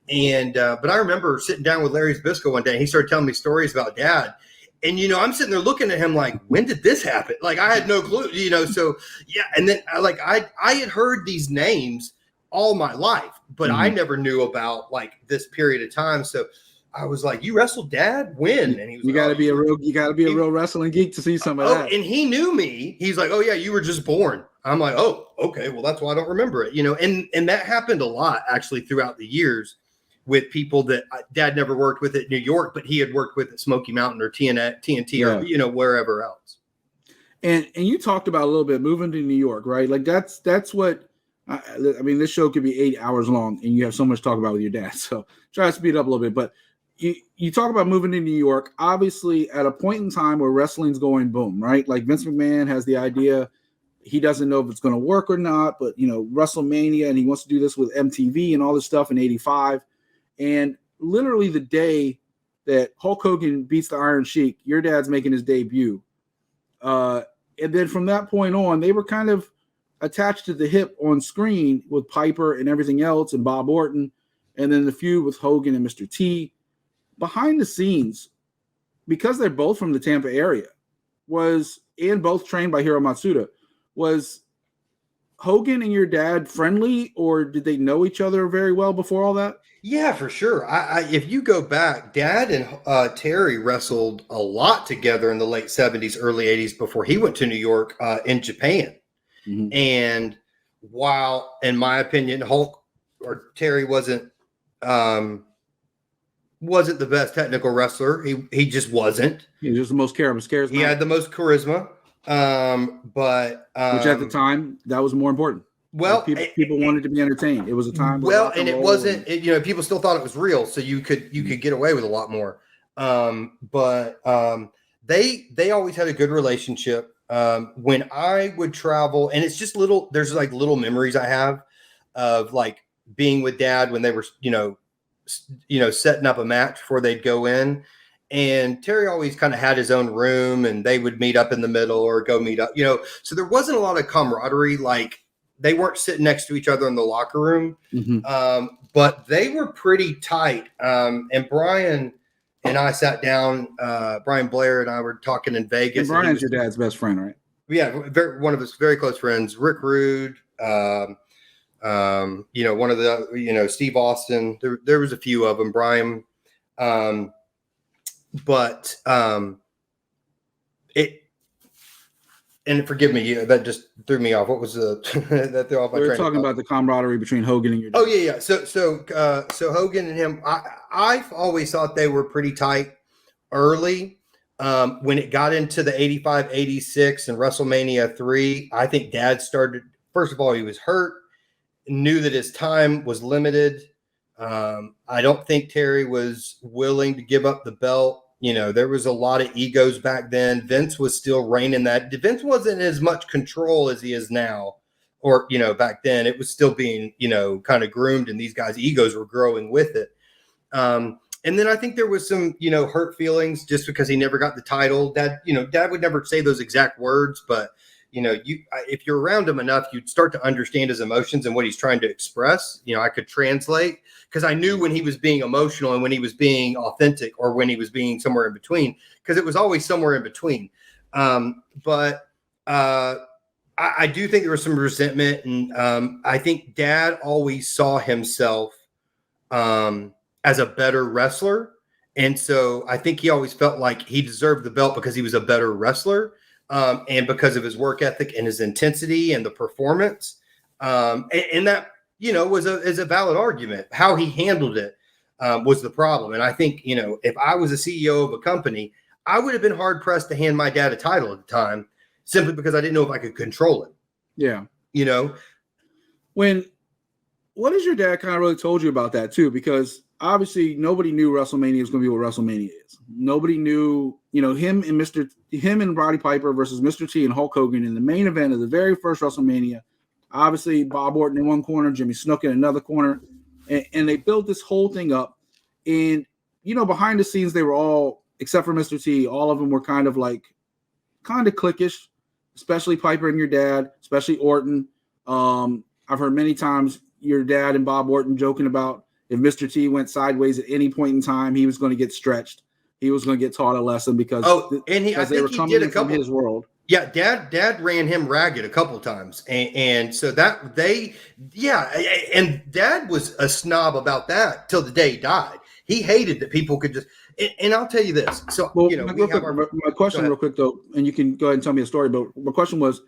And but I remember sitting down with Larry Zbyszko one day, and he started telling me stories about Dad. And, I'm sitting there looking at him like, when did this happen? Like, I had no clue, so, yeah. And then, I had heard these names all my life, but I never knew about, like, this period of time. So I was like, you wrestled Dad? When? And he was you got to be a real wrestling geek to see some of that. And he knew me. He's like, oh, yeah, you were just born. I'm like, oh, okay, well, that's why I don't remember it, and that happened a lot, actually, throughout the years, with people that Dad never worked with at New York, but he had worked with at Smoky Mountain or TNT or wherever else. And you talked about a little bit moving to New York, right? Like that's what I mean. This show could be 8 hours long, and you have so much to talk about with your dad. So try to speed up a little bit. But you talk about moving to New York, obviously at a point in time where wrestling's going boom, right? Like Vince McMahon has the idea. He doesn't know if it's going to work or not, but WrestleMania, and he wants to do this with MTV and all this stuff in '85. And literally the day that Hulk Hogan beats the Iron Sheik, your dad's making his debut. And then from that point on, they were kind of attached to the hip on screen with Piper and everything else and Bob Orton. And then the feud with Hogan and Mr. T. Behind the scenes, because they're both from the Tampa area, and both trained by Hiro Matsuda, was Hogan and your dad friendly, or did they know each other very well before all that? Yeah, for sure. If you go back, Dad and Terry wrestled a lot together in the late 70s, early 80s before he went to New York in Japan. Mm-hmm. And while, in my opinion, Hulk or Terry wasn't the best technical wrestler, he just wasn't. He was just the most charismatic. He had the most charisma. Which at the time, that was more important. Well, like people wanted to be entertained. It was a time. Well, and it wasn't. People still thought it was real, so you could get away with a lot more. But they always had a good relationship. When I would travel, and it's just there's like little memories I have of like being with Dad when they were setting up a match before they'd go in. And Terry always kind of had his own room, and they would meet up in the middle or go meet up. So there wasn't a lot of camaraderie. Like, they weren't sitting next to each other in the locker room, but they were pretty tight. And Brian and I sat down. Brian Blair and I were talking in Vegas. And Brian's your dad's best friend, right? Yeah, one of his very close friends, Rick Rude. One of the Steve Austin. There was a few of them. Brian, but and forgive me, that just threw me off. What was that threw off my train of thought? We were talking about the camaraderie between Hogan and your dad. Oh yeah. So Hogan and him, I've always thought they were pretty tight early. When it got into the 85, 86 and WrestleMania 3, I think Dad started, first of all, he was hurt, knew that his time was limited. I don't think Terry was willing to give up the belt. There was a lot of egos back then. Vince was still reigning that. Vince wasn't as much control as he is now, or, back then it was still being, kind of groomed, and these guys' egos were growing with it. And then I think there was some, hurt feelings just because he never got the title. Dad would never say those exact words, but if you're around him enough, you'd start to understand his emotions and what he's trying to express. I could translate, because I knew when he was being emotional and when he was being authentic, or when he was being somewhere in between, because it was always somewhere in between. But I do think there was some resentment, and I think Dad always saw himself as a better wrestler. And so I think he always felt like he deserved the belt because he was a better wrestler. And because of his work ethic and his intensity and the performance, and that, is a valid argument. How he handled it was the problem. And I think, if I was a CEO of a company, I would have been hard pressed to hand my dad a title at the time, simply because I didn't know if I could control it. Yeah. What has your dad kind of really told you about that too? Because obviously nobody knew WrestleMania was going to be what WrestleMania is. Nobody knew, him and Roddy Piper versus Mr. T and Hulk Hogan in the main event of the very first WrestleMania. Obviously, Bob Orton in one corner, Jimmy Snuka in another corner, and they built this whole thing up. And behind the scenes, they were all, except for Mr. T, all of them were kind of cliquish, especially Piper and your dad, especially Orton. I've heard many times your dad and Bob Orton joking about if Mr. T went sideways at any point in time, he was going to get stretched. He was going to get taught a lesson because they were coming in from his world. Yeah, Dad ran him ragged a couple of times, and so that and Dad was a snob about that till the day he died. He hated that people could just. And I'll tell you this. So my question, real quick though, and you can go ahead and tell me a story. But my question was,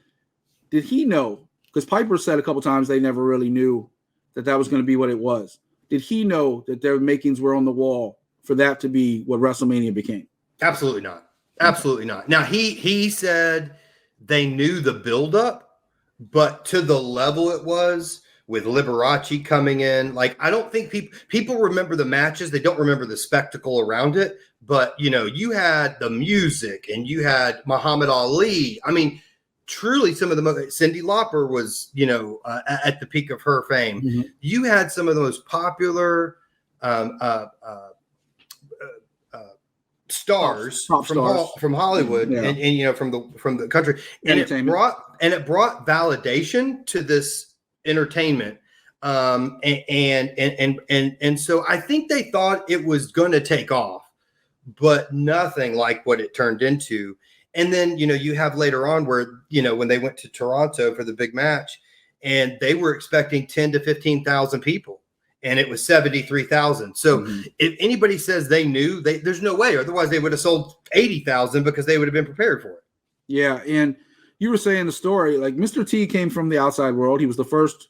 did he know? Because Piper said a couple of times they never really knew that was going to be what it was. Did he know that their makings were on the wall for that to be what WrestleMania became? Absolutely not. Absolutely not. Now he said they knew the buildup, but to the level it was with Liberace coming in, like I don't think people remember the matches. They don't remember the spectacle around it. But you had the music and you had Muhammad Ali. I mean, truly, some of the most. Cyndi Lauper was at the peak of her fame. Mm-hmm. You had some of the most popular stars from Hollywood and from the country, and it brought validation to this entertainment, and so I think they thought it was going to take off, but nothing like what it turned into. And then you have later on where when they went to Toronto for the big match, and they were expecting 10 to 15,000 people, and it was 73,000. So if anybody says they knew, there's no way. Otherwise, they would have sold 80,000 because they would have been prepared for it. Yeah, and you were saying the story, like Mr. T came from the outside world. He was the first,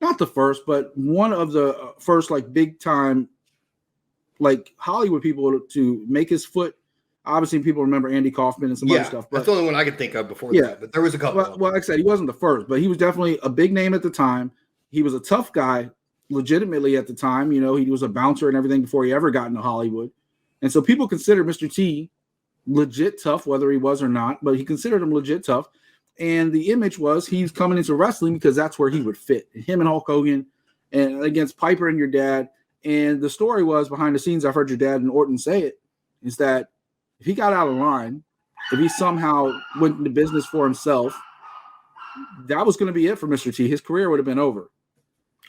not the first, but one of the first like big time, like Hollywood people to make his foot. Obviously, people remember Andy Kaufman and some other stuff. But that's the only one I could think of before that. But there was a couple. Well, like I said, he wasn't the first, but he was definitely a big name at the time. He was a tough guy, legitimately at the time. He was a bouncer and everything before he ever got into Hollywood. And so people considered Mr. T legit tough, whether he was or not, but he considered him legit tough. And the image was he's coming into wrestling because that's where he would fit. Him and Hulk Hogan and against Piper and your dad. And the story was behind the scenes, I've heard your dad and Orton say it, is that if he got out of line, if he somehow went into business for himself, that was going to be it for Mr. T. His career would have been over.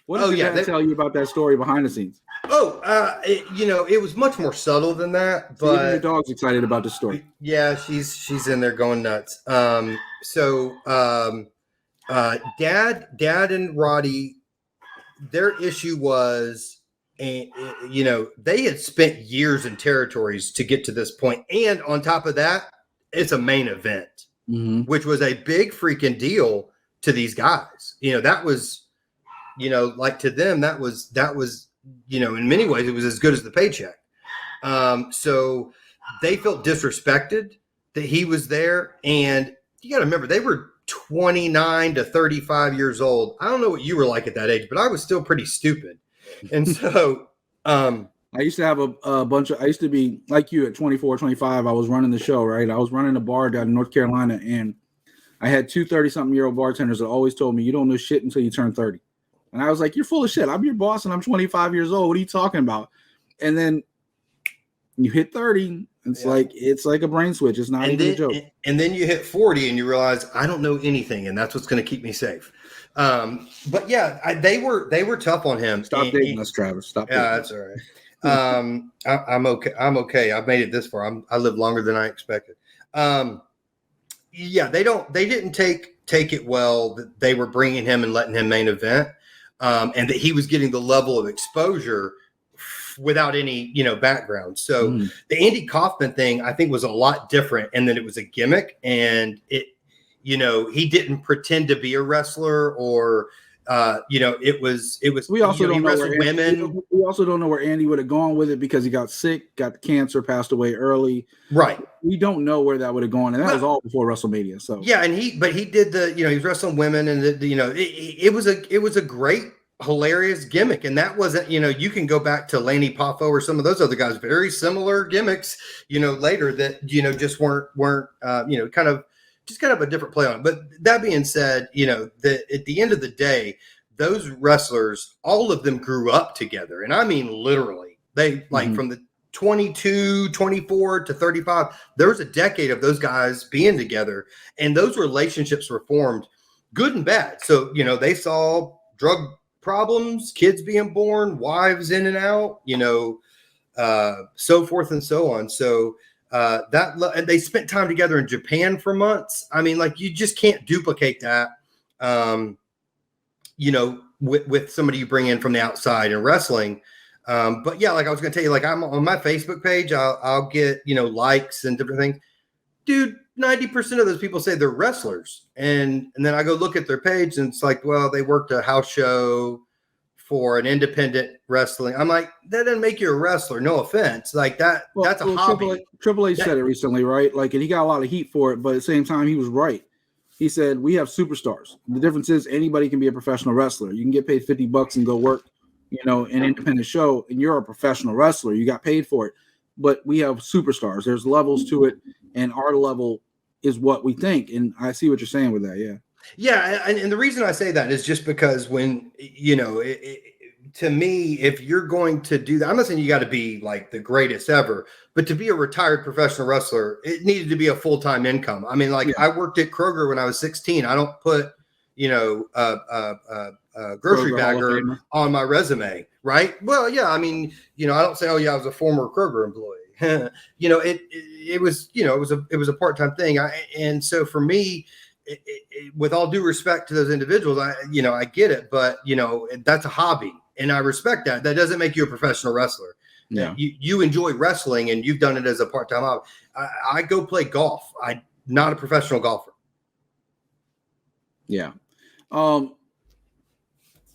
What did your dad tell you about that story behind the scenes? It was much more subtle than that. But even your dog's excited about the story. Yeah, she's in there going nuts. Dad and Roddy, their issue was, they had spent years in territories to get to this point, and on top of that, it's a main event, which was a big freaking deal to these guys. That was. Like to them, that was, in many ways, it was as good as the paycheck. So they felt disrespected that he was there. And you got to remember, they were 29 to 35 years old. I don't know what you were like at that age, but I was still pretty stupid. And so I used to have I used to be like you at 24, 25. I was running the show, right? I was running a bar down in North Carolina, and I had two 30-something-year-old bartenders that always told me, you don't know shit until you turn 30. And I was like, you're full of shit. I'm your boss and I'm 25 years old. What are you talking about? And then you hit 30. It's like a brain switch. It's not even a joke. And then you hit 40 and you realize I don't know anything, and that's what's going to keep me safe. But yeah, they were tough on him. Stop dating us, Travis. Stop. Yeah, that's all right. I'm okay. I'm okay. I've made it this far. I lived longer than I expected. They didn't take it well that they were bringing him and letting him main event. And that he was getting the level of exposure without any, background. So the Andy Kaufman thing, I think, was a lot different, and that it was a gimmick, and it, he didn't pretend to be a wrestler, or, it was. We also don't know where women. We also don't know where Andy would have gone with it because he got sick, got cancer, passed away early. Right. We don't know where that would have gone, and that was all before WrestleMania. So yeah, and he did he was wrestling women, and it was a great, hilarious gimmick, and that wasn't, you can go back to Lanny Poffo or some of those other guys, very similar gimmicks, later that just weren't kind of a different play on it. But that being said, that at the end of the day, those wrestlers, all of them grew up together, and I mean literally, they from the 22, 24 to 35, there was a decade of those guys being together, and those relationships were formed, good and bad. So they saw drug problems, kids being born, wives in and out, so forth and so on. So and they spent time together in Japan for months. I mean, like, you just can't duplicate that, with somebody you bring in from the outside in wrestling. But yeah, like I was going to tell you, like, I'm on my Facebook page, I'll get, likes and different things. Dude, 90% of those people say they're wrestlers. And then I go look at their page and it's like, well, they worked a house show for an independent wrestling. I'm like, that doesn't make you a wrestler. No offense. Like that's a hobby. Triple H said it recently, right? Like, and he got a lot of heat for it, but at the same time, he was right. He said, we have superstars. The difference is anybody can be a professional wrestler. You can get paid $50 and go work, an independent show, and you're a professional wrestler. You got paid for it. But we have superstars. There's levels to it, and our level is what we think. And I see what you're saying with that. Yeah. Yeah. And the reason I say that is just because when, to me, if you're going to do that, I'm not saying you got to be like the greatest ever, but to be a retired professional wrestler, it needed to be a full-time income. I mean, like, I worked at Kroger when I was 16. I don't put, grocery bagger on my resume, right? Well, yeah. I mean, I don't say, oh yeah, I was a former Kroger employee. It was a part-time thing. And so for me, with all due respect to those individuals, I get it, but that's a hobby, and I respect that. That doesn't make you a professional wrestler. Yeah, you enjoy wrestling, and you've done it as a part-time hobby. I go play golf. I'm not a professional golfer. Yeah.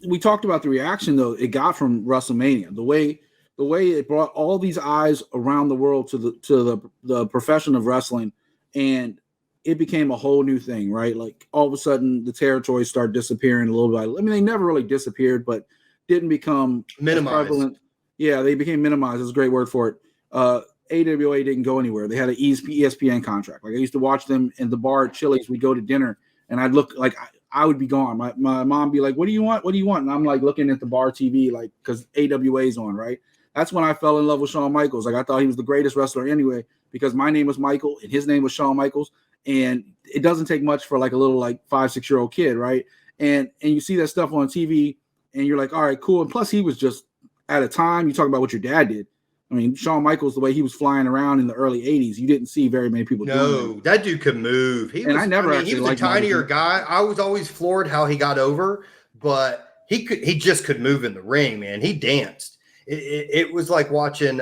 We talked about the reaction though it got from WrestleMania. The way it brought all these eyes around the world to the profession of wrestling, and it became a whole new thing, right? Like, all of a sudden the territories start disappearing a little bit. I mean, they never really disappeared, but didn't become minimized. Prevalent. Yeah, they became minimized. That's a great word for it. AWA didn't go anywhere. They had an ESPN contract. Like, I used to watch them in the bar at Chili's. We'd go to dinner, and I'd look like I would be gone. My mom would be like, "What do you want? What do you want?" And I'm like looking at the bar TV, like, because AWA's on, right? That's when I fell in love with Shawn Michaels. Like, I thought he was the greatest wrestler anyway, because my name was Michael and his name was Shawn Michaels. And it doesn't take much for like a little, like, 5-6-year-old kid, right? And you see that stuff on TV and you're like, all right, cool. And plus, he was just at a time. You talk about what your dad did. I mean, Shawn Michaels, the way he was flying around in the early 80s, you didn't see very many people doing that. That dude could move. He was a tinier guy. I was always floored how he got over, but he just could move in the ring, man. He danced. It was like watching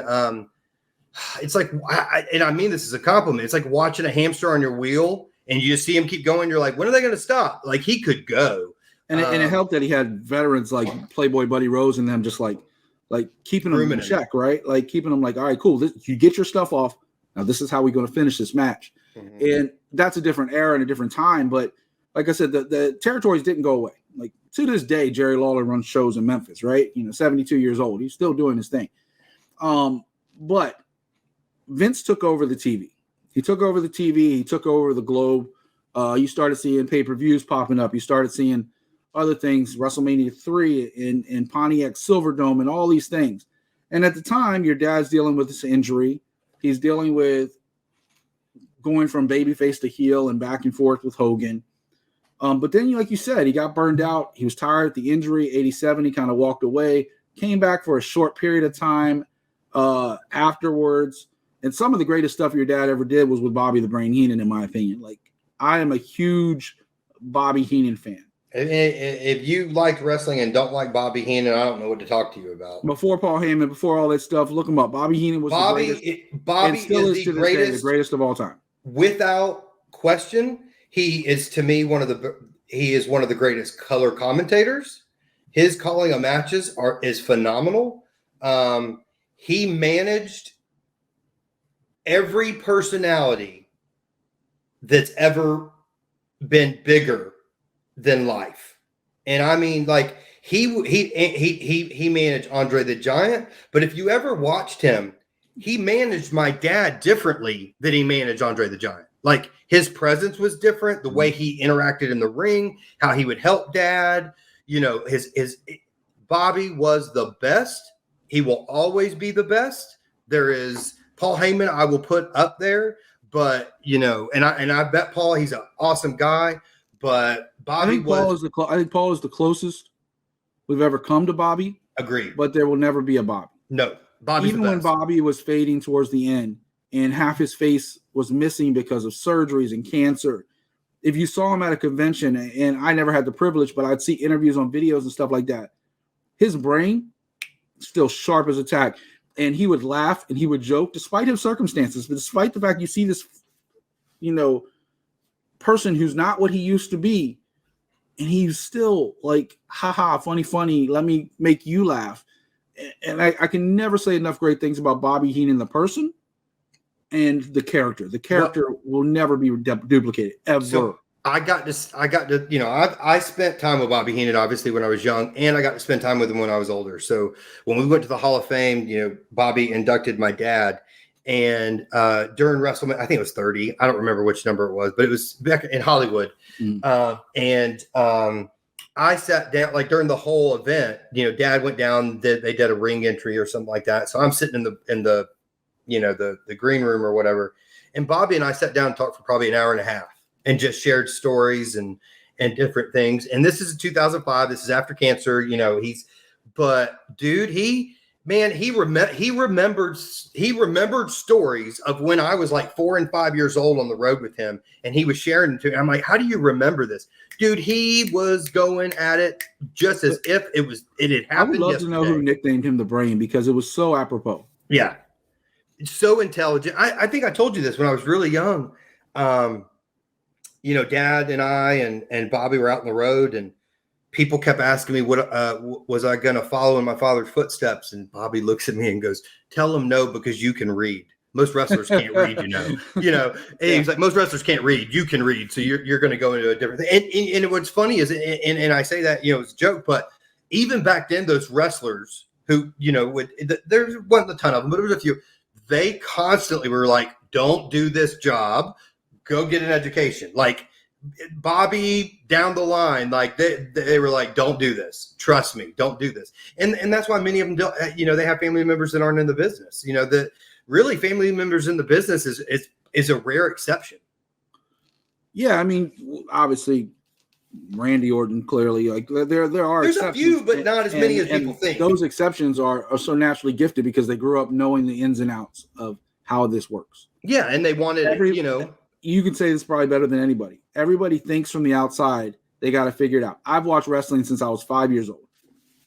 it's like, and I mean this as a compliment, it's like watching a hamster on your wheel and you just see him keep going. You're like, when are they going to stop? Like, he could go. And it helped that he had veterans like Playboy Buddy Rose and them just like keeping them in check, right? Like, keeping them like, all right, cool. You get your stuff off. Now this is how we're going to finish this match. Mm-hmm. And that's a different era and a different time. But like I said, the territories didn't go away. Like, to this day, Jerry Lawler runs shows in Memphis, right? 72 years old. He's still doing his thing. But Vince took over the TV. He took over the TV. He took over the globe. You started seeing pay-per-views popping up. You started seeing other things, WrestleMania 3 in Pontiac Silverdome and all these things. And at the time, your dad's dealing with this injury. He's dealing with going from babyface to heel and back and forth with Hogan. But then, like you said, he got burned out. He was tired of the injury. 87, he kind of walked away, came back for a short period of time afterwards. And some of the greatest stuff your dad ever did was with Bobby the Brain Heenan, in my opinion. Like, I am a huge Bobby Heenan fan. If you liked wrestling and don't like Bobby Heenan, I don't know what to talk to you about. Before Paul Heyman, before all that stuff, look him up. Bobby Heenan was the greatest. Bobby is the greatest of all time. Without question, he is, to me, one of the greatest color commentators. His calling of matches is phenomenal. He managed every personality that's ever been bigger than life. And I mean, like, he managed Andre the Giant, but if you ever watched him, he managed my dad differently than he managed Andre the Giant. Like, his presence was different, the way he interacted in the ring, how he would help dad, Bobby was the best. He will always be the best. There is Paul Heyman, I will put up there, but and I bet Paul, he's an awesome guy, but Bobby I think Paul is the closest who've ever come to Bobby. Agreed. But there will never be a Bobby. No, Bobby's even when Bobby was fading towards the end and half his face was missing because of surgeries and cancer. If you saw him at a convention, and I never had the privilege, but I'd see interviews on videos and stuff like that, his brain still sharp as a tack. And he would laugh and he would joke despite his circumstances, but despite the fact you see this, person who's not what he used to be. And he's still like, haha, funny, let me make you laugh. And I can never say enough great things about Bobby Heenan, the person, and the character. The character will never be duplicated, ever. So I got to, I spent time with Bobby Heenan, obviously, when I was young, and I got to spend time with him when I was older. So when we went to the Hall of Fame, Bobby inducted my dad. And during WrestleMania, I think it was 30. I don't remember which number it was, but it was back in Hollywood. I sat down, like during the whole event, Dad went down, they did a ring entry or something like that. So I'm sitting in the green room or whatever. And Bobby and I sat down and talked for probably an hour and a half and just shared stories and different things. And this is in 2005. This is after cancer, but dude, he remembered stories of when I was like 4 and 5 years old on the road with him, and he was sharing it to me. I'm like, how do you remember this? Dude, he was going at it just as if it had happened. I would love yesterday. To know who nicknamed him the Brain, because it was so apropos. Yeah. So intelligent. I think I told you this when I was really young. Dad and I and Bobby were out on the road, and people kept asking me what was I going to follow in my father's footsteps. And Bobby looks at me and goes, tell him no, because you can read. Most wrestlers can't read, He's like, most wrestlers can't read. You can read. So you're going to go into a different thing. And what's funny is, and I say that, it's a joke, but even back then, those wrestlers who, there wasn't a ton of them, but there was a few, they constantly were like, don't do this job, go get an education. Like Bobby down the line, like they were like, don't do this. Trust me, don't do this. And that's why many of them don't, they have family members that aren't in the business, that really family members in the business is a rare exception. Yeah. I mean, obviously Randy Orton, clearly, like there's exceptions, a few, but not as many as people think. Those exceptions are so naturally gifted because they grew up knowing the ins and outs of how this works. Yeah. And they wanted, you can say this probably better than anybody. Everybody thinks from the outside, they got to figure it out. I've watched wrestling since I was 5 years old.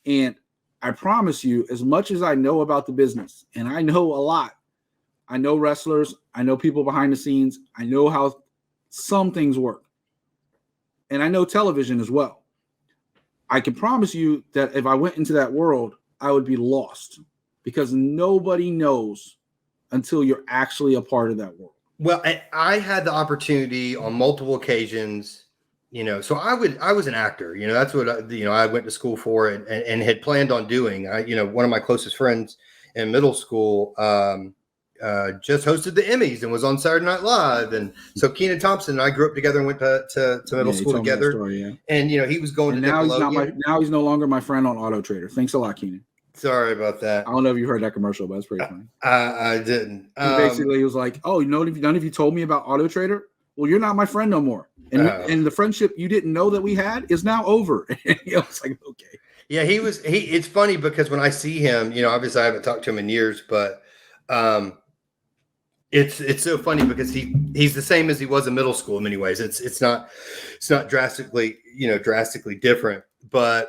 And I promise you, as much as I know about the business, and I know a lot, I know wrestlers, I know people behind the scenes, I know how some things work. And I know television as well. I can promise you that if I went into that world, I would be lost because nobody knows until you're actually a part of that world. Well, I had the opportunity on multiple occasions, so I was an actor, that's what, I went to school for and had planned on doing. One of my closest friends in middle school just hosted the Emmys and was on Saturday Night Live. And so Kenan Thompson and I grew up together and went to middle school together. Story, yeah. And, he was going and to now he's no longer my friend on Auto Trader. Thanks a lot, Kenan. Sorry about that. I don't know if you heard that commercial, but it's pretty funny. I didn't. Basically, he was like, "Oh, none of you told me about Auto Trader. Well, you're not my friend no more, and the friendship you didn't know that we had is now over." It's like, okay. Yeah, it's funny because when I see him, obviously I haven't talked to him in years, but it's so funny because he's the same as he was in middle school in many ways. It's not drastically different, but.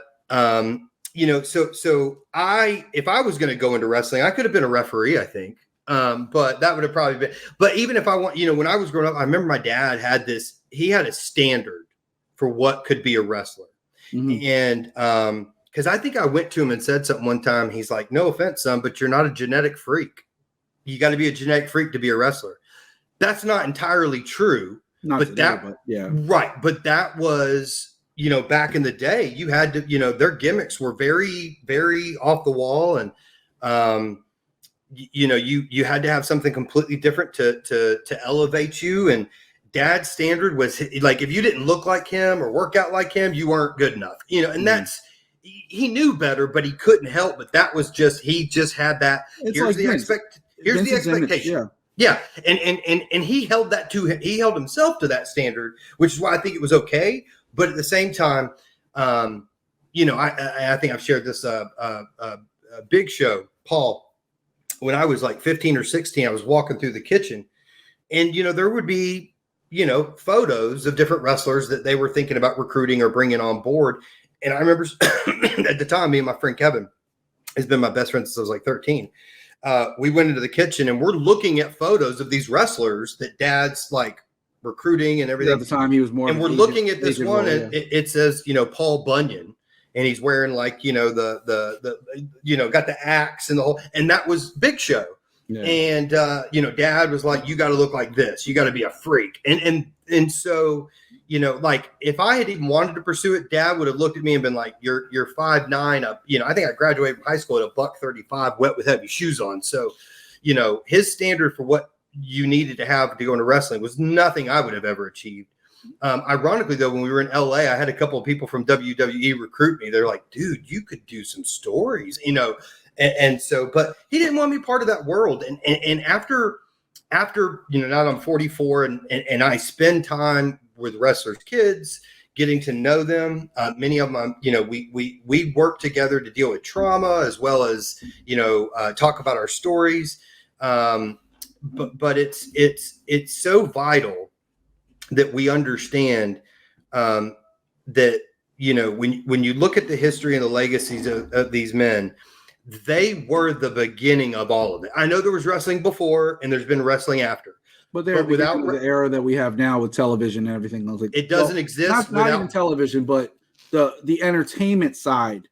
So if I was going to go into wrestling, I could have been a referee, I think. But that would have probably been, but even if I want, when I was growing up, I remember my dad had a standard for what could be a wrestler. Mm-hmm. And, cause I think I went to him and said something one time. He's like, no offense, son, but you're not a genetic freak. You got to be a genetic freak to be a wrestler. That's not entirely true. But yeah. Right. But that was, back in the day, you had to, their gimmicks were very, very off the wall. And, you had to have something completely different to elevate you. And Dad's standard was like, if you didn't look like him or work out like him, you weren't good enough, and that's, he knew better, but he couldn't help. But that was he just had that. Here's the expectation. Yeah. And he held that he held himself to that standard, which is why I think it was okay. But at the same time, I think I've shared this Big Show, Paul, when I was like 15 or 16, I was walking through the kitchen and, there would be, photos of different wrestlers that they were thinking about recruiting or bringing on board. And I remember at the time, me and my friend Kevin has been my best friend since I was like 13. We went into the kitchen and we're looking at photos of these wrestlers that dad's like recruiting and everything. At the time he was more, and we're looking at this one and it says, Paul Bunyan, and he's wearing like, the got the axe and the whole, and that was Big Show. Yeah. And, dad was like, you got to look like this. You got to be a freak. And so, like if I had even wanted to pursue it, dad would have looked at me and been like, you're 5'9" up. I think I graduated from high school at $135 wet with heavy shoes on. So, his standard for what you needed to have to go into wrestling was nothing I would have ever achieved. Ironically, though, when we were in LA, I had a couple of people from WWE recruit me. They're like, dude, you could do some stories, And so, but he didn't want me part of that world. And after, now I'm 44 and I spend time with wrestlers' kids, getting to know them. Many of them, we work together to deal with trauma as well as, talk about our stories. But it's so vital that we understand that, when you look at the history and the legacies of these men, they were the beginning of all of it. I know there was wrestling before and there's been wrestling after. But they're without the era that we have now with television and everything. I was like, it doesn't exist not even television, but the entertainment side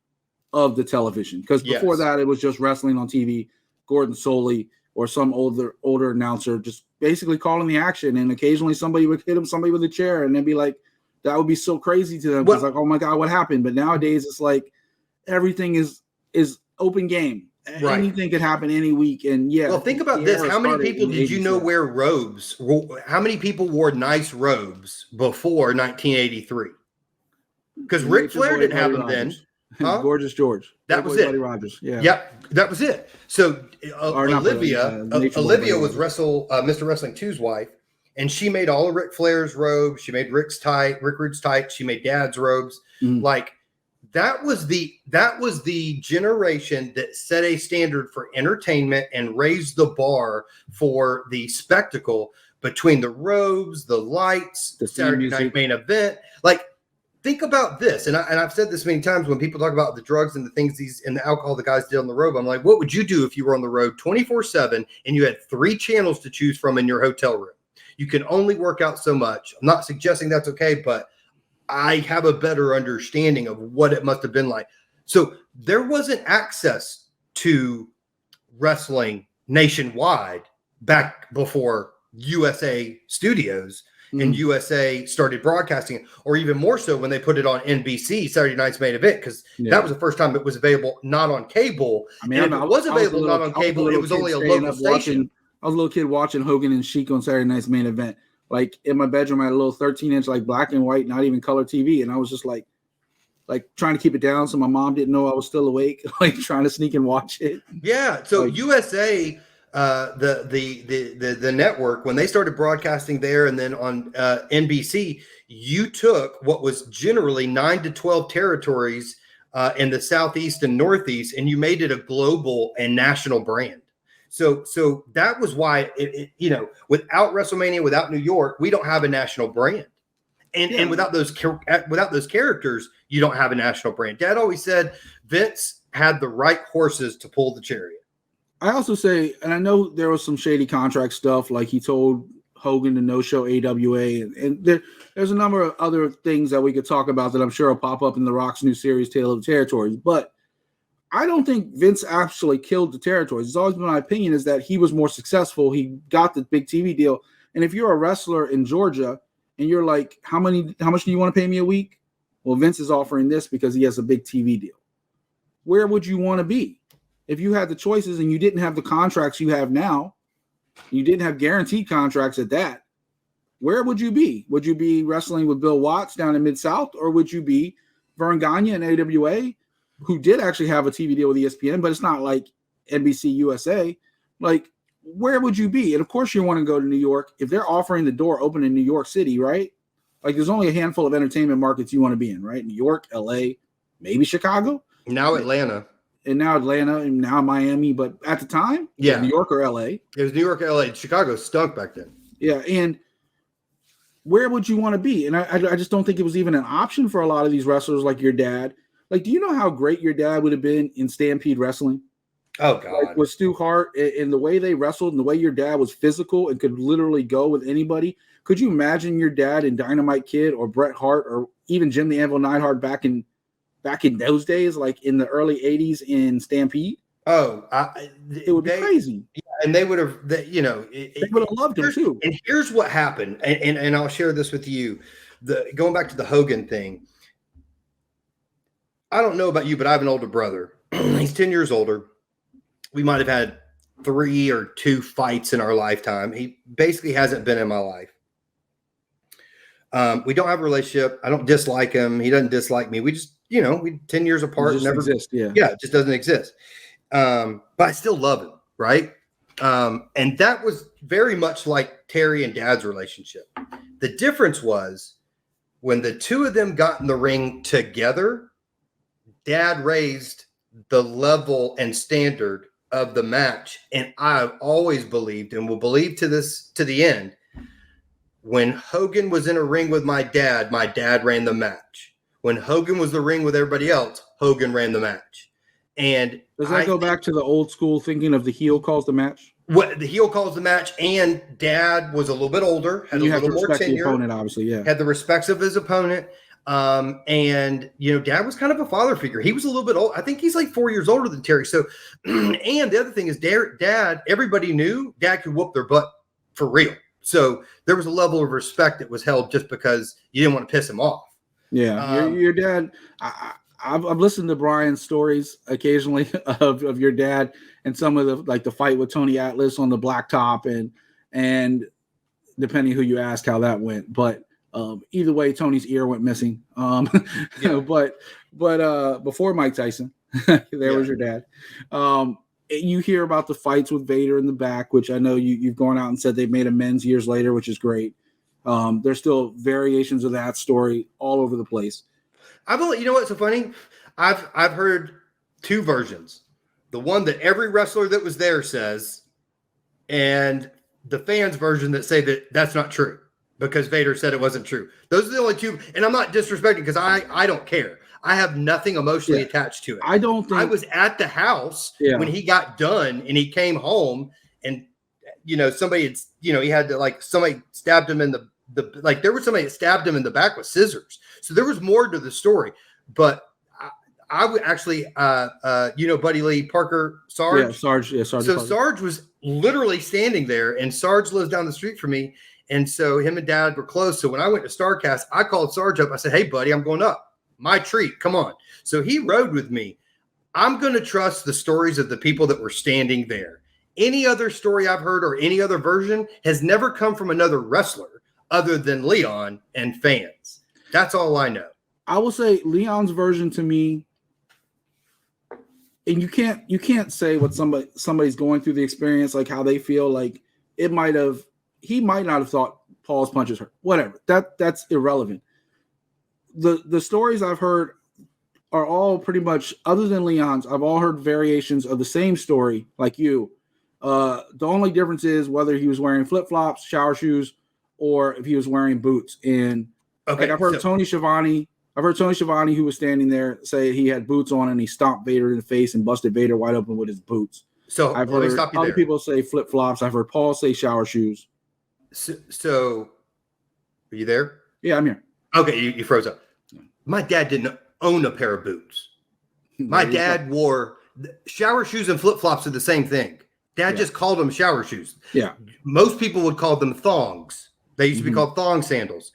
of the television. Because before that, it was just wrestling on TV, Gordon Soley or some older announcer just basically calling the action. And occasionally somebody would hit somebody with a chair and they'd be like, that would be so crazy to them. It's like, oh my God, what happened? But nowadays it's like everything is open game. Right. Anything could happen any week. And well, think about this. How many people did you know wear robes? How many people wore nice robes before 1983? Because Ric Flair didn't have them then. Huh? Gorgeous George. That was it. Buddy Rogers. Yeah. Yep. That was it. So Olivia was Mr. Wrestling 2's wife, and she made all of Ric Flair's robes. She made Rick Rude's tights. She made Dad's robes. Like that was the generation that set a standard for entertainment and raised the bar for the spectacle between the robes, the lights, the Saturday night main event. Like, think about this. And I've said this many times when people talk about the drugs and the things and the alcohol the guys did on the road. I'm like, what would you do if you were on the road 24/7 and you had 3 channels to choose from in your hotel room? You can only work out so much. I'm not suggesting that's okay, but I have a better understanding of what it must have been like. So there wasn't access to wrestling nationwide back before USA Studios and USA started broadcasting, or even more so when they put it on NBC, Saturday Night's Main Event, because that was the first time it was available not on cable. I mean, and if it was available not on cable, it was only a local station. I was a little kid watching Hogan and Sheik on Saturday Night's Main Event. Like in my bedroom, I had a little 13-inch, like black and white, not even color TV. And I was just like trying to keep it down so my mom didn't know I was still awake, like trying to sneak and watch it. Yeah. So USA, the network, when they started broadcasting there and then on NBC, you took what was generally 9 to 12 territories in the Southeast and Northeast, and you made it a global and national brand. So that was why without WrestleMania, without New York, we don't have a national brand, and without those characters, you don't have a national brand. Dad always said Vince had the right horses to pull the chariot. I also say, and I know there was some shady contract stuff, like he told Hogan to no-show AWA, and there's a number of other things that we could talk about that I'm sure will pop up in The Rock's new series, Tale of the Territories, but I don't think Vince actually killed the territories. It's always been my opinion is that he was more successful. He got the big TV deal. And if you're a wrestler in Georgia and you're like, how much do you want to pay me a week? Well, Vince is offering this because he has a big TV deal. Where would you want to be? If you had the choices and you didn't have the contracts you have now, you didn't have guaranteed contracts at that, where would you be? Would you be wrestling with Bill Watts down in Mid-South, or would you be Vern Gagne and AWA, who did actually have a TV deal with ESPN, but it's not like NBC USA? Like, where would you be? And of course you want to go to New York. If they're offering the door open in New York City, right? Like, there's only a handful of entertainment markets you want to be in, right? New York, LA, maybe Chicago, now Atlanta, and now Miami. But at the time, yeah, New York or LA. It was New York, LA. Chicago stunk back then. Yeah, and where would you want to be? And I just don't think it was even an option for a lot of these wrestlers like your dad. Like, do you know how great your dad would have been in Stampede Wrestling? Oh, God. Like with Stu Hart and the way they wrestled and the way your dad was physical and could literally go with anybody. Could you imagine your dad in Dynamite Kid or Bret Hart or even Jim the Anvil Neidhart back in those days, like in the early 80s in Stampede? Oh, it would be crazy. Yeah, and they would have, they would have loved him too. And here's what happened, and I'll share this with you. Going back to the Hogan thing, I don't know about you, but I have an older brother. He's 10 years older. We might have had 3 or 2 fights in our lifetime. He basically hasn't been in my life. We don't have a relationship. I don't dislike him. He doesn't dislike me. We just, we 10 years apart. Never exist. Yeah. It just doesn't exist. But I still love him. Right. And that was very much like Terry and Dad's relationship. The difference was when the two of them got in the ring together, Dad raised the level and standard of the match. And I've always believed and will believe to the end. When Hogan was in a ring with my dad ran the match. When Hogan was in the ring with everybody else, Hogan ran the match. And does that go back to the old school thinking of the heel calls the match? What the heel calls the match, and Dad was a little bit older, had a little more tenure. The opponent, obviously, yeah. Had the respects of his opponent. And Dad was kind of a father figure. He was a little bit old. I think he's like 4 years older than Terry. So, and the other thing is, Dad, everybody knew Dad could whoop their butt for real. So there was a level of respect that was held just because you didn't want to piss him off. Yeah, your dad. I've listened to Brian's stories occasionally of your dad and some of the fight with Tony Atlas on the blacktop and depending who you ask how that went, but either way, Tony's ear went missing. But before Mike Tyson, was your dad. You hear about the fights with Vader in the back, which I know you've gone out and said they've made amends years later, which is great. There's still variations of that story all over the place. You know what's so funny? I've heard 2 versions. The one that every wrestler that was there says, and the fans version that say that that's not true because Vader said it wasn't true. Those are the only 2. And I'm not disrespecting because I don't care. I have nothing emotionally attached to it. I don't think I was at the house when he got done and he came home and somebody had he had to somebody stabbed him in the there was somebody that stabbed him in the back with scissors. So there was more to the story. But I would actually Buddy Lee Parker, Sarge. Yeah, Sarge. Yeah, Sarge. So Sarge was literally standing there, and Sarge lives down the street from me. And so him and Dad were close. So when I went to StarCast, I called Sarge up. I said, "Hey, buddy, I'm going up. My treat. Come on." So he rode with me. I'm going to trust the stories of the people that were standing there. Any other story I've heard or any other version has never come from another wrestler other than Leon and fans. That's all I know. I will say Leon's version to me, and you can't say what somebody's going through the experience, like how they feel. Like he might not have thought Paul's punches hurt. Whatever. That's irrelevant. The stories I've heard are all pretty much, other than Leon's, I've all heard variations of the same story, like you. The only difference is whether he was wearing flip-flops, shower shoes, or if he was wearing boots. And I've heard Tony Schiavone, who was standing there, say he had boots on and he stomped Vader in the face and busted Vader wide open with his boots. So I've heard other people say flip-flops. I've heard Paul say shower shoes. So are you there? Yeah, I'm here. Okay, you froze up. My dad didn't own a pair of boots. My dad wore shower shoes and flip-flops are the same thing. Dad just called them shower shoes. Yeah. Most people would call them thongs. They used to be called thong sandals.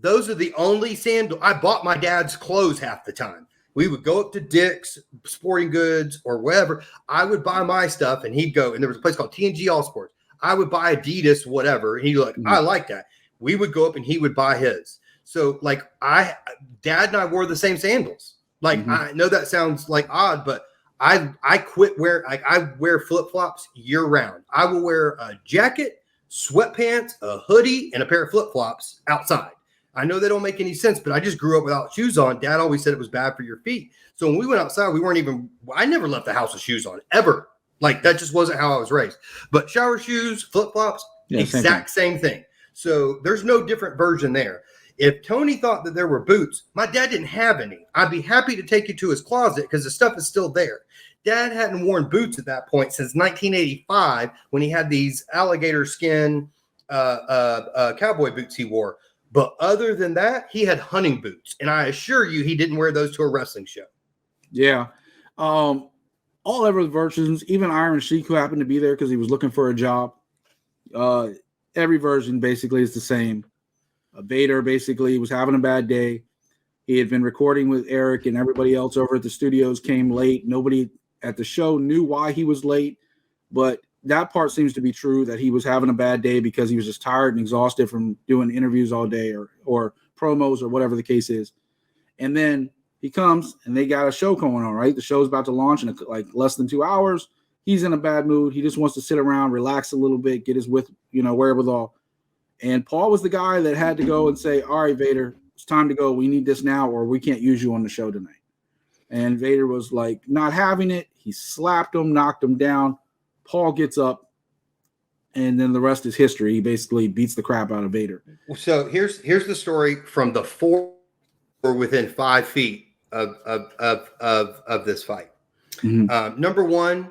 Those are the only sandals. I bought my dad's clothes half the time. We would go up to Dick's Sporting Goods or wherever. I would buy my stuff and he'd go. And there was a place called TNG All Sports. I would buy Adidas, whatever. And he'd be like, I like that. We would go up and he would buy his. So Dad and I wore the same sandals. I know that sounds like odd, but I quit I wear flip-flops year round. I will wear a jacket, sweatpants, a hoodie, and a pair of flip-flops outside. I know they don't make any sense, but I just grew up without shoes on. Dad always said it was bad for your feet. So when we went outside, I never left the house with shoes on, ever. Like, that just wasn't how I was raised. But shower shoes, flip-flops, exact same thing. So there's no different version there. If Tony thought that there were boots, my dad didn't have any. I'd be happy to take you to his closet because the stuff is still there. Dad hadn't worn boots at that point since 1985 when he had these alligator skin cowboy boots he wore. But other than that, he had hunting boots. And I assure you, he didn't wear those to a wrestling show. Yeah. All ever versions, even Iron Sheik, who happened to be there because he was looking for a job. Every version basically is the same. Vader basically was having a bad day. He had been recording with Eric, and everybody else over at the studios came late. Nobody at the show knew why he was late, but that part seems to be true, that he was having a bad day because he was just tired and exhausted from doing interviews all day or promos or whatever the case is. And then he comes and they got a show going on, right? The show's about to launch in like less than 2 hours. He's in a bad mood. He just wants to sit around, relax a little bit, get his wherewithal. And Paul was the guy that had to go and say, all right, Vader, it's time to go. We need this now, or we can't use you on the show tonight. And Vader was like not having it. He slapped him, knocked him down. Paul gets up, and then the rest is history. He basically beats the crap out of Vader. So here's the story from the 4 or within 5 feet of this fight. Mm-hmm. Number one,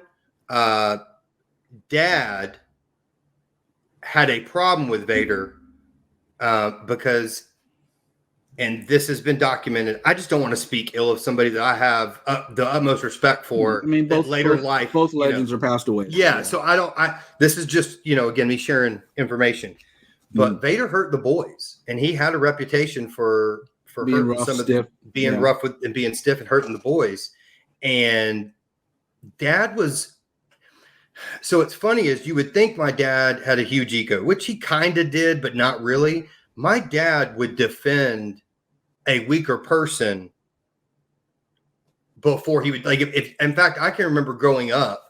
Dad had a problem with Vader because, and this has been documented, I just don't want to speak ill of somebody that I have the utmost respect for. I mean, both legends are passed away. Yeah, so this is just, again, me sharing information. But Vader hurt the boys, and he had a reputation for being rough, rough with and being stiff and hurting the boys. And Dad was. So it's funny, is you would think my dad had a huge ego, which he kind of did, but not really. My dad would defend a weaker person before he would, like, if in fact, I can remember growing up,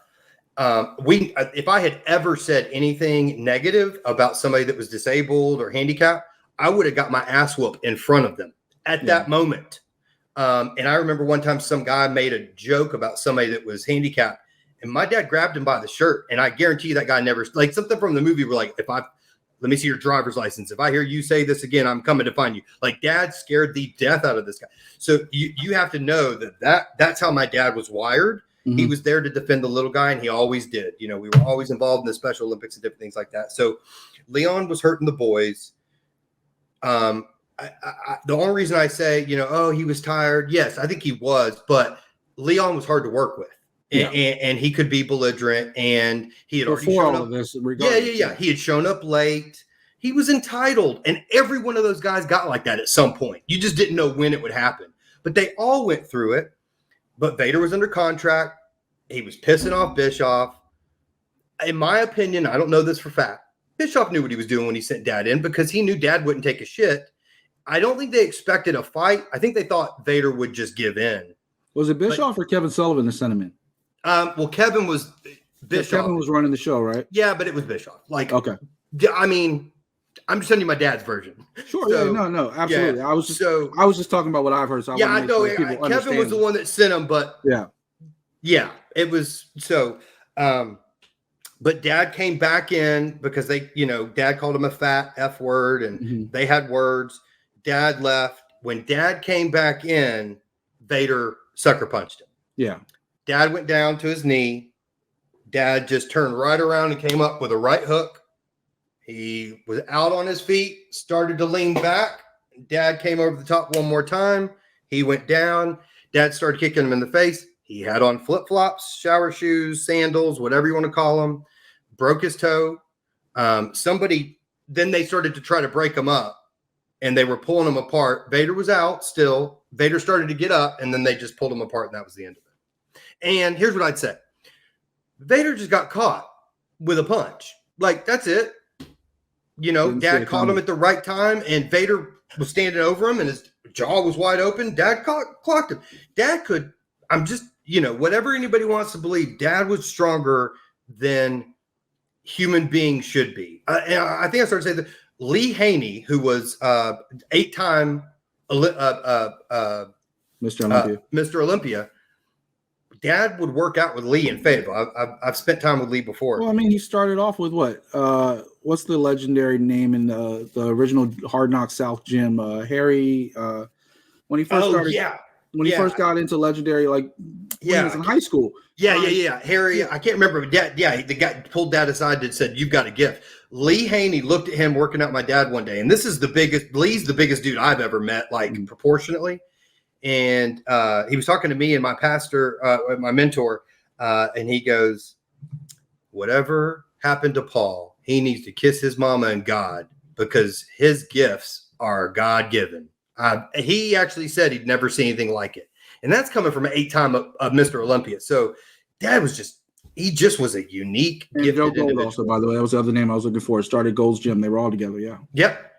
if I had ever said anything negative about somebody that was disabled or handicapped, I would have got my ass whooped in front of them at that moment. And I remember one time some guy made a joke about somebody that was handicapped, and my dad grabbed him by the shirt. And I guarantee you that guy never, like something from the movie where, like, let me see your driver's license. If I hear you say this again, I'm coming to find you. Like, Dad scared the death out of this guy. So you have to know that's how my dad was wired. Mm-hmm. He was there to defend the little guy, and he always did. We were always involved in the Special Olympics and different things like that. So Leon was hurting the boys. The only reason I say, he was tired. Yes, I think he was, but Leon was hard to work with. And he could be belligerent, and he had already shown up. Yeah. He had shown up late. He was entitled, and every one of those guys got like that at some point. You just didn't know when it would happen, but they all went through it. But Vader was under contract. He was pissing off Bischoff. In my opinion, I don't know this for fact, Bischoff knew what he was doing when he sent Dad in, because he knew Dad wouldn't take a shit. I don't think they expected a fight. I think they thought Vader would just give in. Was it Bischoff or Kevin Sullivan that sent him in? Well, Kevin was Bischoff. Kevin was running the show, right? Yeah, but it was Bischoff. Like, okay. I mean, I'm just telling you my dad's version. Sure. So, no, absolutely. Yeah. I was just talking about what I've heard. So I know. Kevin was the one that sent him, but yeah, it was so. But Dad came back in because Dad called him a fat F word, and they had words. Dad left. When Dad came back in, Vader sucker punched him. Yeah. Dad went down to his knee. Dad just turned right around and came up with a right hook. He was out on his feet, started to lean back. Dad came over the top one more time. He went down. Dad started kicking him in the face. He had on flip-flops, shower shoes, sandals, whatever you want to call them. Broke his toe. Then they started to try to break him up, and they were pulling him apart. Vader was out still. Vader started to get up, and then they just pulled him apart, and that was the end of it. And here's what I'd say. Vader just got caught with a punch. Like, that's it. Dad caught him at the right time, and Vader was standing over him, and his jaw was wide open. Dad clocked him. Dad could, whatever anybody wants to believe, Dad was stronger than human beings should be. I think I started saying that Lee Haney, who was 8-time Mr. Olympia. Mr. Olympia, Dad would work out with Lee in Fayetteville. I've spent time with Lee before. Well, I mean, he started off with what? What's the legendary name in the original Hard Knock South gym? Harry. When he first started. Yeah. When he first got into legendary, like when he was in high school. Yeah. Harry, I can't remember. Dad, the guy pulled Dad aside and said, "You've got a gift." Lee Haney looked at him working out my dad one day, and this is Lee's the biggest dude I've ever met, like proportionately. And he was talking to me and my pastor, my mentor, and he goes, "Whatever happened to Paul, he needs to kiss his mama and God because his gifts are God-given." He actually said he'd never seen anything like it. And that's coming from an 8-time of Mr. Olympia. So Dad was he was a unique, and gifted Joe Gold individual. also, by the way, that was the other name I was looking for. It started Gold's Gym. They were all together. Yeah. Yep.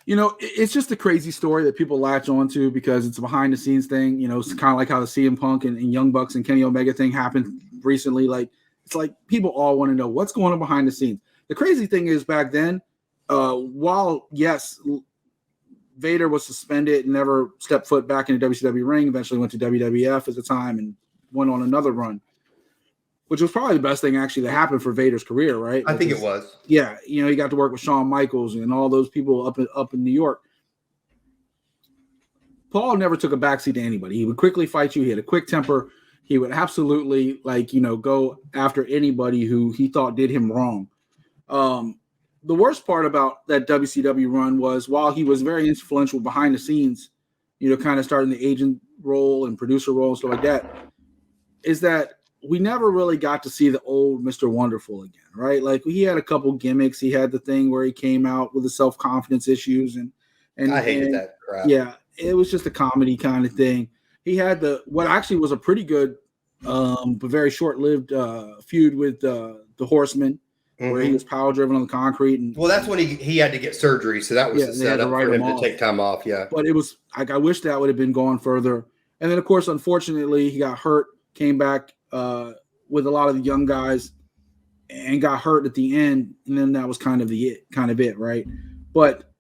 You know, it's just a crazy story that people latch onto because it's a behind the scenes thing. You know, it's kind of like how the CM Punk and Young Bucks and Kenny Omega thing happened recently. Like, it's like people all want to know what's going on behind the scenes. The crazy thing is back then, while yes, Vader was suspended and never stepped foot back in the WCW ring, eventually went to WWF at the time and went on another run, which was probably the best thing actually that happened for Vader's career, right? I think it was. Yeah, you know, he got to work with Shawn Michaels and all those people up in New York. Paul never took a backseat to anybody. He would quickly fight you. He had a quick temper. He would absolutely, go after anybody who he thought did him wrong. The worst part about that WCW run was while he was very influential behind the scenes, kind of starting the agent role and producer role and stuff like that, is that we never really got to see the old Mr. Wonderful again, right? Like he had a couple gimmicks. He had the thing where he came out with the self-confidence issues and I hated that crap. Yeah, it was just a comedy kind of thing. He had what actually was a pretty good, but very short-lived feud with the Horseman, where he was power driven on the concrete. And well, that's when he had to get surgery, so that was the setup for him to take time off. Yeah, but it was like I wish that would have been gone further. And then, of course, unfortunately, he got hurt, came back with a lot of the young guys, and got hurt at the end. And then that was kind of it, right? But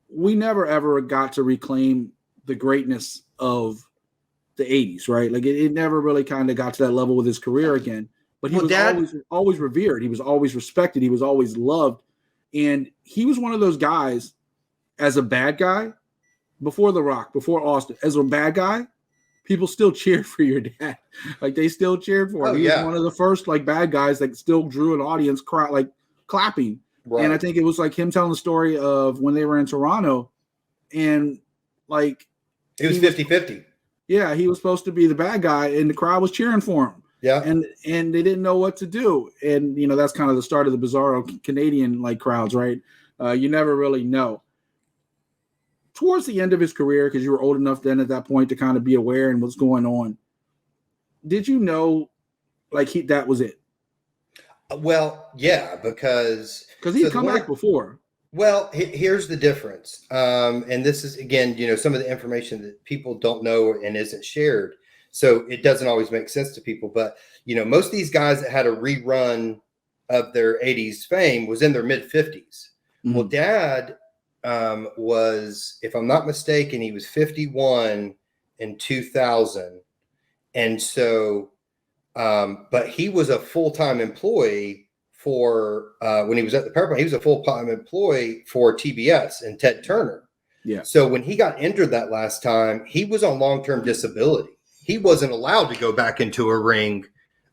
we never ever got to reclaim the greatness of the 80s, right? Like it never really kind of got to that level with his career again. But he was always revered. He was always respected. He was always loved. And he was one of those guys as a bad guy before The Rock, before Austin, as a bad guy, people still cheered for your dad. Like they still cheered for him. He was one of the first bad guys that still drew an audience clapping. Right. And I think it was him telling the story of when they were in Toronto and he was 50-50. Yeah, he was supposed to be the bad guy and the crowd was cheering for him. Yeah. And they didn't know what to do. And, that's kind of the start of the bizarro Canadian crowds, right? You never really know. Towards the end of his career, because you were old enough then at that point to kind of be aware and what's going on, did you know that was it? Well, yeah, because he'd come back before. Well, here's the difference. And this is, again, some of the information that people don't know and isn't shared. So it doesn't always make sense to people. But, most of these guys that had a rerun of their 80s fame was in their mid-50s. Mm-hmm. Well, Dad was, if I'm not mistaken, he was 51 in 2000. And so, but he was a full-time employee for, when he was at the power plant, he was a full-time employee for TBS and Ted Turner. Yeah. So when he got injured that last time, he was on long-term disability. He wasn't allowed to go back into a ring,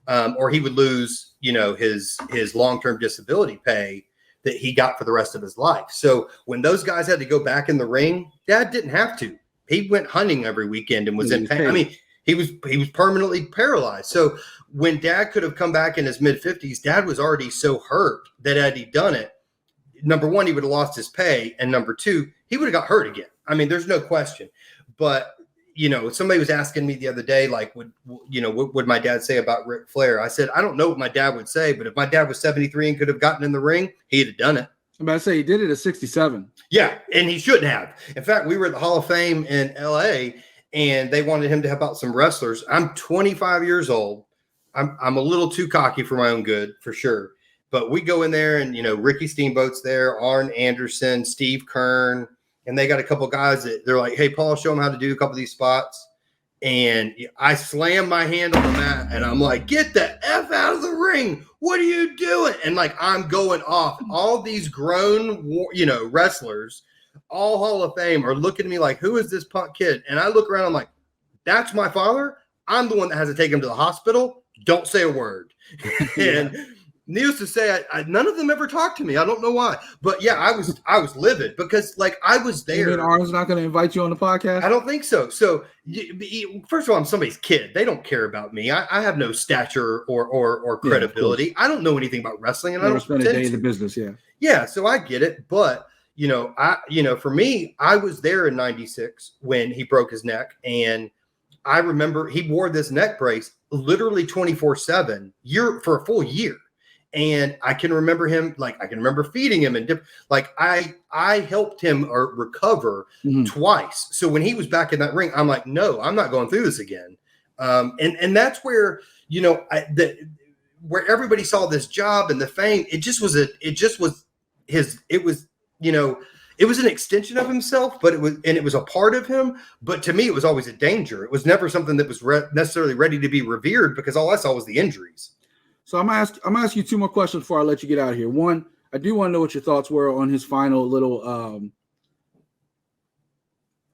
or he would lose, his long-term disability pay that he got for the rest of his life. So when those guys had to go back in the ring, Dad didn't have to. He went hunting every weekend and was in pain. I mean, he was permanently paralyzed. So when Dad could have come back in his mid-50s, Dad was already so hurt that had he done it, number one, he would have lost his pay, and number two, he would have got hurt again. I mean, there's no question. But somebody was asking me the other day, what would my dad say about Ric Flair? I said, I don't know what my dad would say, but if my dad was 73 and could have gotten in the ring, he'd have done it. I'm about to say he did it at 67. Yeah, and he shouldn't have. In fact, we were at the Hall of Fame in LA, and they wanted him to help out some wrestlers. I'm 25 years old. I'm a little too cocky for my own good, for sure. But we go in there and, Ricky Steamboat's there, Arn Anderson, Steve Kern, and they got a couple guys that they're like, hey, Paul, show them how to do a couple of these spots. And I slam my hand on the mat and I'm like, get the F out of the ring. What are you doing? And like, I'm going off. All these grown, wrestlers, all Hall of Fame, are looking at me like, who is this punk kid? And I look around, I'm like, that's my father. I'm the one that has to take him to the hospital. Don't say a word. And needless to say, none of them ever talked to me. I don't know why, but yeah, I was livid because like I was there. You mean Arn's not going to invite you on the podcast? I don't think so. So first of all, I'm somebody's kid. They don't care about me. I have no stature or credibility. I don't know anything about wrestling, and I don't spend a day in the business. Yeah. So I get it, but for me, I was there in '96 when he broke his neck, and I remember he wore this neck brace literally 24/7 for a full year. And I can remember him, I can remember feeding him and I helped him recover twice. So when he was back in that ring, I'm like, no, I'm not going through this again. And that's where, where everybody saw this job and the fame, it was an extension of himself, but it was a part of him. But to me, it was always a danger. It was never something that was necessarily ready to be revered because all I saw was the injuries. So I'm gonna ask you two more questions before I let you get out of here. One, I do want to know what your thoughts were on his final little.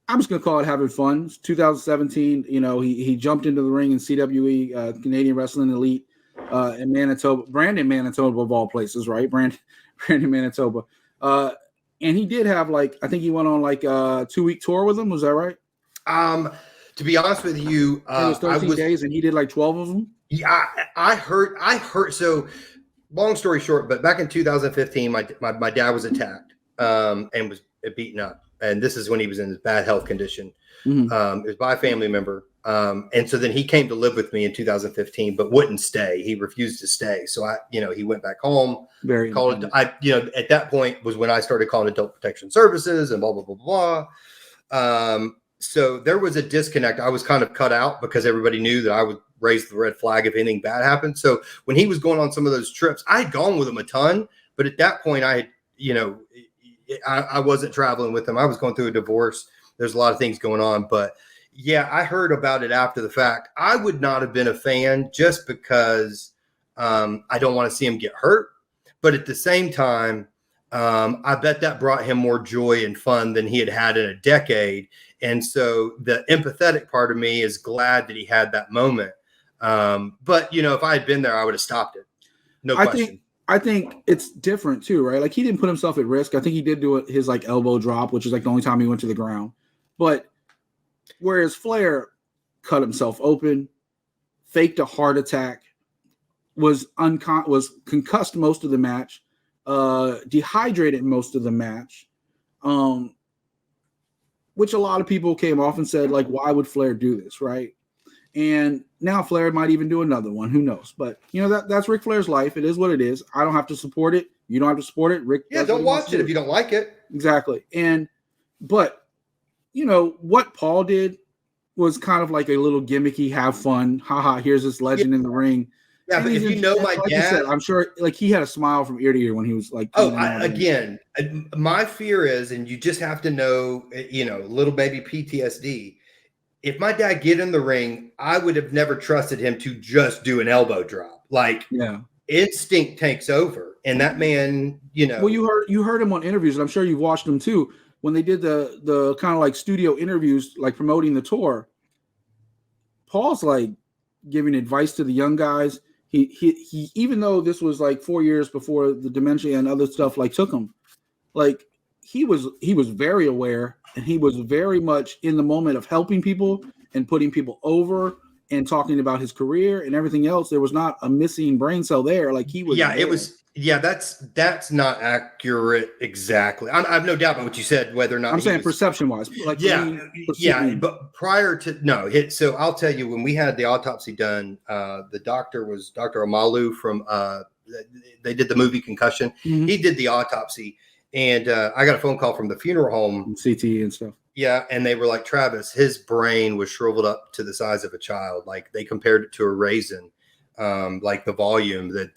I'm just gonna call it having fun. It's 2017. He jumped into the ring in CWE, Canadian Wrestling Elite, in Manitoba, Brandon, Manitoba of all places, right? Brandon, Manitoba. And he did have I think he went on a 2-week tour with him. Was that right? To be honest with you, it was 13 days, and he did 12 of them. Yeah, I heard. So, long story short, but back in 2015, my dad was attacked and was beaten up, and this is when he was in bad health condition. It was by a family member, and so then he came to live with me in 2015, but wouldn't stay. He refused to stay. So he went back home. Called it. At that point was when I started calling Adult Protection Services and blah blah blah blah. So there was a disconnect. I was kind of cut out because everybody knew that I would raise the red flag if anything bad happened. So when he was going on some of those trips, I had gone with him a ton, but at that point I wasn't traveling with him. I was going through a divorce. There's a lot of things going on, but yeah, I heard about it after the fact. I would not have been a fan just because I don't want to see him get hurt. But at the same time, I bet that brought him more joy and fun than he had in a decade. And so the empathetic part of me is glad that he had that moment. But if I had been there, I would have stopped it. No question. I think it's different too, right? He didn't put himself at risk. I think he did do his elbow drop, which is the only time he went to the ground. But whereas Flair cut himself open, faked a heart attack, was concussed most of the match, dehydrated most of the match, which a lot of people came off and said, why would Flair do this, right? And now Flair might even do another one. Who knows? But, that's Ric Flair's life. It is what it is. I don't have to support it. You don't have to support it. Rick, don't watch it if you don't like it. Exactly. But, what Paul did was kind of a little gimmicky, have fun. Haha, here's this legend in the ring. Yeah, but if my dad, said, I'm sure he had a smile from ear to ear when he was my fear is, and you just have to know, little baby PTSD. If my dad get in the ring, I would have never trusted him to just do an elbow drop. Instinct takes over, and that man, Well, you heard him on interviews, and I'm sure you've watched them too. When they did the kind of studio interviews, promoting the tour, Paul's giving advice to the young guys. He even though this was 4 years before the dementia and other stuff took him, he was very aware, and he was very much in the moment of helping people and putting people over and talking about his career and everything else. There was not a missing brain cell there. He was. Yeah, there. It was. Yeah, that's not accurate exactly. I have no doubt about what you said. Whether or not I'm saying perception wise, but prior to so I'll tell you, when we had the autopsy done, the doctor was Dr. Amalu from. They did the movie Concussion. Mm-hmm. He did the autopsy, and I got a phone call from the funeral home, CT and stuff. Yeah, and they were like, Travis, his brain was shriveled up to the size of a child. They compared it to a raisin. like the volume. The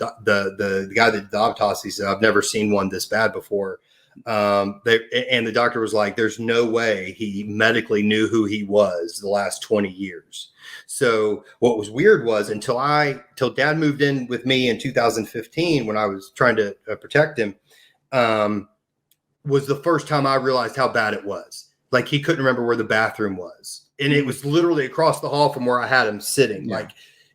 guy that did the autopsy said, I've never seen one this bad before. And the doctor was like, there's no way he medically knew who he was the last 20 years. So what was weird was until dad moved in with me in 2015, when I was trying to protect him, was the first time I realized how bad it was. Like, he couldn't remember where the bathroom was. And it was literally across the hall from where I had him sitting. Yeah. Like,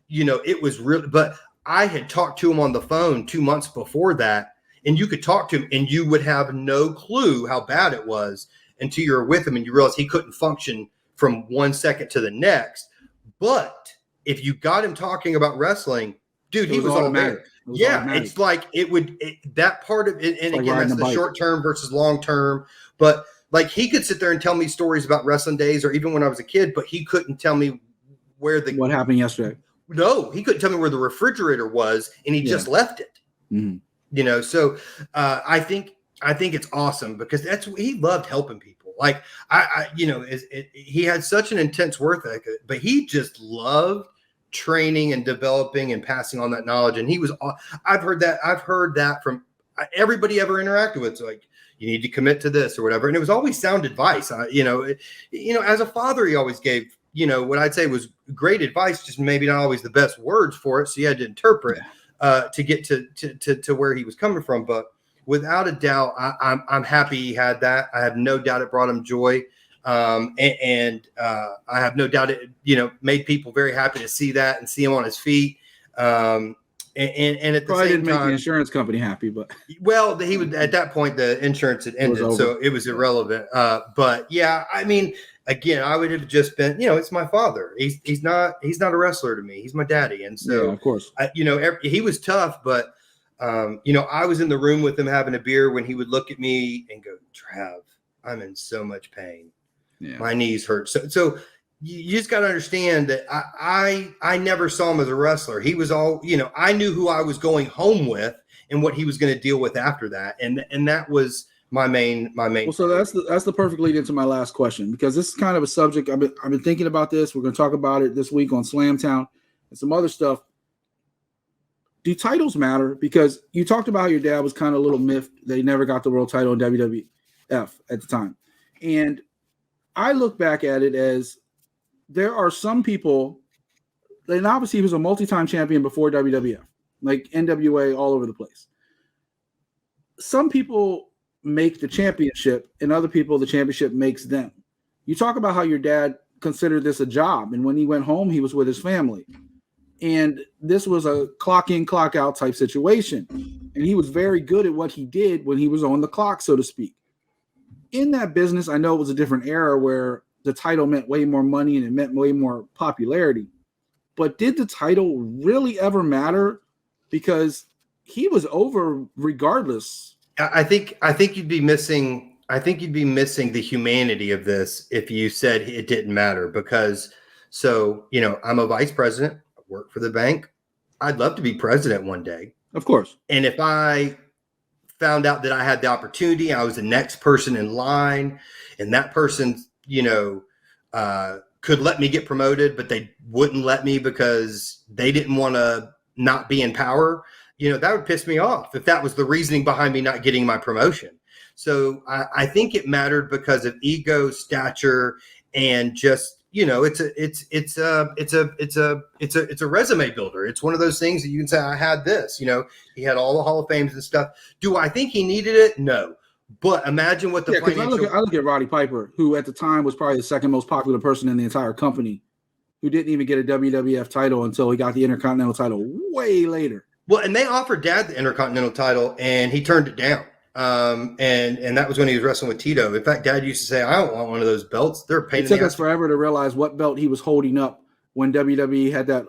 it was really, but I had talked to him on the phone 2 months before that. And you could talk to him and you would have no clue how bad it was until you were with him and you realize he couldn't function from 1 second to the next. But if you got him talking about wrestling, dude, he was all there. Yeah, automatic. It's like that part of it. And like, again, that's the short term versus long term. But like, he could sit there and tell me stories about wrestling days or even when I was a kid, but he couldn't tell me what happened yesterday. No, he couldn't tell me where the refrigerator was, and he just left it. Mm-hmm. So I think it's awesome because he loved helping people. Like he had such an intense work ethic, but he just loved training and developing and passing on that knowledge. And I've heard that from everybody ever interacted with. So like, you need to commit to this or whatever. And it was always sound advice. As a father, he always gave, what I'd say was great advice, just maybe not always the best words for it. So you had to interpret to get to where he was coming from. But without a doubt, I'm happy he had that. I have no doubt it brought him joy. And I have no doubt it, made people very happy to see that and see him on his feet. And at the probably same didn't time, make the insurance company happy, but he would, at that point, the insurance had ended, so it was irrelevant. But yeah, I mean, again, I would have just been, it's my father. He's not a wrestler to me. He's my daddy. And so, yeah, of course, he was tough, but I was in the room with him having a beer when he would look at me and go, Trav, I'm in so much pain. Yeah. My knees hurt. So you just got to understand that I never saw him as a wrestler. He was all, I knew who I was going home with and what he was going to deal with after that. And that was my main. Well, so that's the perfect lead into my last question, because this is kind of a subject I've been thinking about this. We're going to talk about it this week on Slamtown and some other stuff. Do titles matter? Because you talked about how your dad was kind of a little miffed that he never got the world title in WWF at the time. And I look back at it as there are some people, and obviously he was a multi-time champion before WWF, like NWA all over the place. Some people make the championship and other people, the championship makes them. You talk about how your dad considered this a job. And when he went home, he was with his family. And this was a clock in, clock out type situation. And he was very good at what he did when he was on the clock, so to speak. In that business, I know it was a different era where the title meant way more money and it meant way more popularity. But did the title really ever matter? Because he was over regardless. I think you'd be missing. I think you'd be missing the humanity of this if you said it didn't matter. Because I'm a vice president. I work for the bank. I'd love to be president one day. Of course. And if I found out that I had the opportunity, I was the next person in line, and that person, could let me get promoted, but they wouldn't let me because they didn't want to not be in power. That would piss me off if that was the reasoning behind me not getting my promotion. So I think it mattered because of ego, stature, and just, it's a resume builder. It's one of those things that you can say, I had this, he had all the Hall of Fames and stuff. Do I think he needed it? No. But imagine what the financial... I look at Roddy Piper, who at the time was probably the second most popular person in the entire company, who didn't even get a WWF title until he got the Intercontinental title way later. Well, and they offered Dad the Intercontinental title, and he turned it down. And that was when he was wrestling with Tito. In fact, Dad used to say, I don't want one of those belts. They're a pain in the ass. It took us forever to realize what belt he was holding up when WWE had that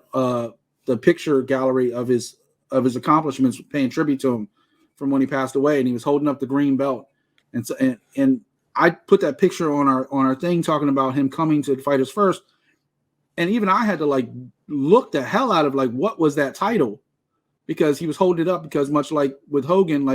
the picture gallery of his accomplishments, paying tribute to him from when he passed away, and he was holding up the green belt. And so, and I put that picture on our thing talking about him coming to Fighters First, and even I had to look the hell out of what was that title, because he was holding it up because much like with Hogan,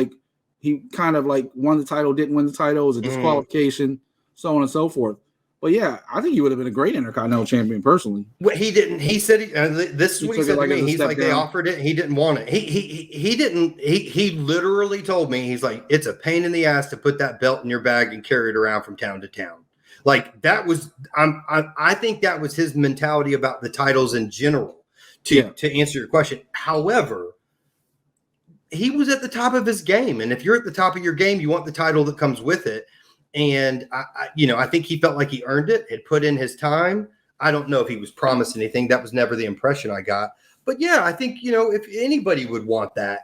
he kind of won the title, didn't win the title, it was a disqualification, so on and so forth. But yeah, I think he would have been a great Intercontinental Champion personally. Well, he didn't. He said this is what he said to me. He's like, they offered it. He didn't want it. He didn't. He literally told me, he's like, it's a pain in the ass to put that belt in your bag and carry it around from town to town. Like that was. I think that was his mentality about the titles in general. To answer your question, however, he was at the top of his game, and if you're at the top of your game, you want the title that comes with it. And I think he felt like he earned it, had put in his time. I don't know if he was promised anything. That was never the impression I got. But yeah, I think, if anybody would want that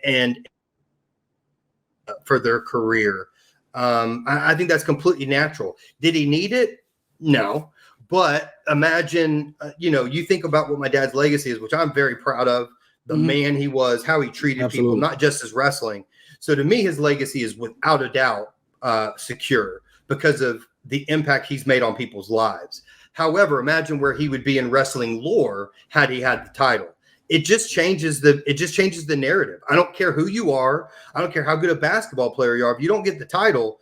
and for their career, I think that's completely natural. Did he need it? No. But imagine, you think about what my dad's legacy is, which I'm very proud of, the man he was, how he treated people, not just as wrestling. So to me, his legacy is without a doubt secure because of the impact he's made on people's lives. However, imagine where he would be in wrestling lore had he had the title. It just changes the narrative. I don't care who you are. I don't care how good a basketball player you are. If you don't get the title,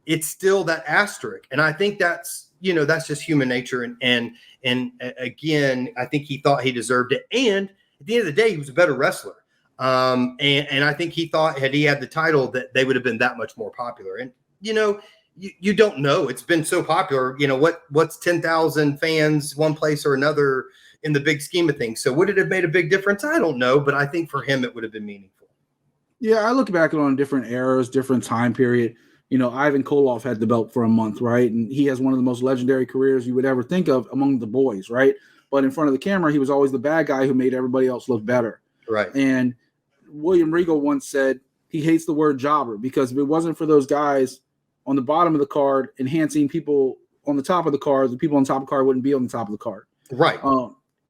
it's still that asterisk. And I think that's just human nature. And again, I think he thought he deserved it. And at the end of the day, he was a better wrestler. And I think he thought had he had the title that they would have been that much more popular. And you don't know. It's been so popular. What's 10,000 fans one place or another in the big scheme of things. So would it have made a big difference? I don't know, but I think for him it would have been meaningful. Yeah, I look back on different eras, different time period. Ivan Koloff had the belt for a month, right? And he has one of the most legendary careers you would ever think of among the boys, right? But in front of the camera, he was always the bad guy who made everybody else look better. Right. And William Regal once said he hates the word jobber because if it wasn't for those guys on the bottom of the card enhancing people on the top of the card, the people on top of the card wouldn't be on the top of the card. Right.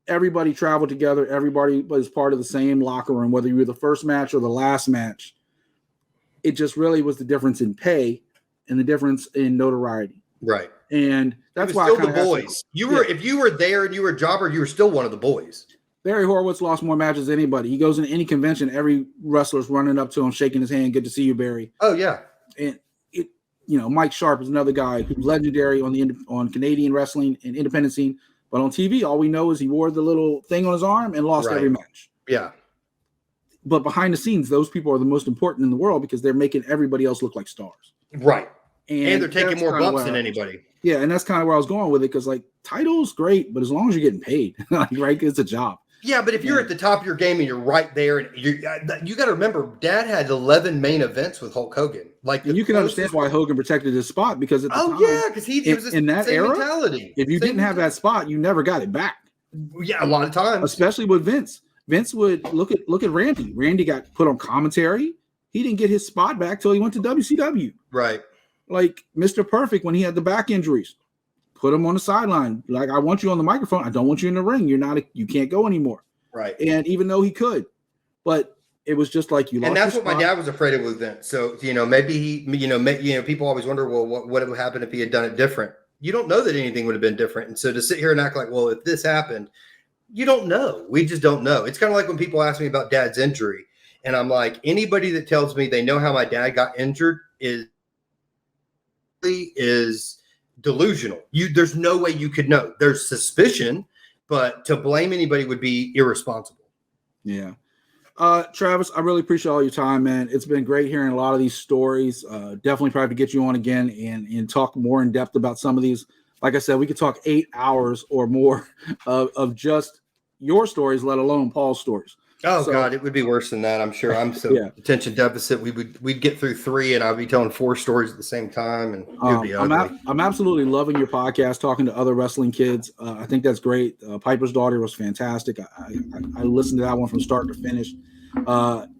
Everybody traveled together. Everybody was part of the same locker room, whether you were the first match or the last match. It just really was the difference in pay and the difference in notoriety. Right. And that's why still the boys. If you were there and you were a jobber, you were still one of the boys. Barry Horowitz lost more matches than anybody. He goes into any convention, every wrestler's running up to him, shaking his hand. Good to see you, Barry. Oh yeah. And Mike Sharp is another guy who's legendary on Canadian wrestling and independent scene. But on TV, all we know is he wore the little thing on his arm and lost every match. Yeah. But behind the scenes, those people are the most important in the world because they're making everybody else look like stars. Right. And they're taking more bumps than anybody. Yeah, and that's kind of where I was going with it because, title's great, but as long as you're getting paid, right, it's a job. Yeah, but if you're at the top of your game and you're right there, and you got to remember, Dad had 11 main events with Hulk Hogan. And you can understand why Hogan protected his spot because at the time, because he was in that era, mentality. If you didn't have that spot, you never got it back. Yeah, a lot of times, especially with Vince. Vince would look at Randy. Randy got put on commentary. He didn't get his spot back till he went to WCW. Right. Like Mr. Perfect when he had the back injuries. Put him on the sideline. Like, I want you on the microphone. I don't want you in the ring. You can't go anymore. Right. And even though he could, but it was just like you lost. And that's what my dad was afraid of with Vince. So, maybe people always wonder, well, what would have happened if he had done it different? You don't know that anything would have been different. And so to sit here and act like, well, if this happened, you don't know. We just don't know. It's kind of like when people ask me about Dad's injury. And I'm like, anybody that tells me they know how my dad got injured is delusional. There's no way you could know. There's suspicion, but to blame anybody would be irresponsible. Yeah. Travis, I really appreciate all your time, man. It's been great hearing a lot of these stories. Definitely probably to get you on again and talk more in depth about some of these. Like I said, we could talk 8 hours or more of just your stories, let alone Paul's stories. Oh, so, God, it would be worse than that. I'm sure. I'm so attention deficit. We'd get through 3 and I'd be telling 4 stories at the same time. And it would be ugly. I'm absolutely loving your podcast, talking to other wrestling kids. I think that's great. Piper's Daughter was fantastic. I listened to that one from start to finish.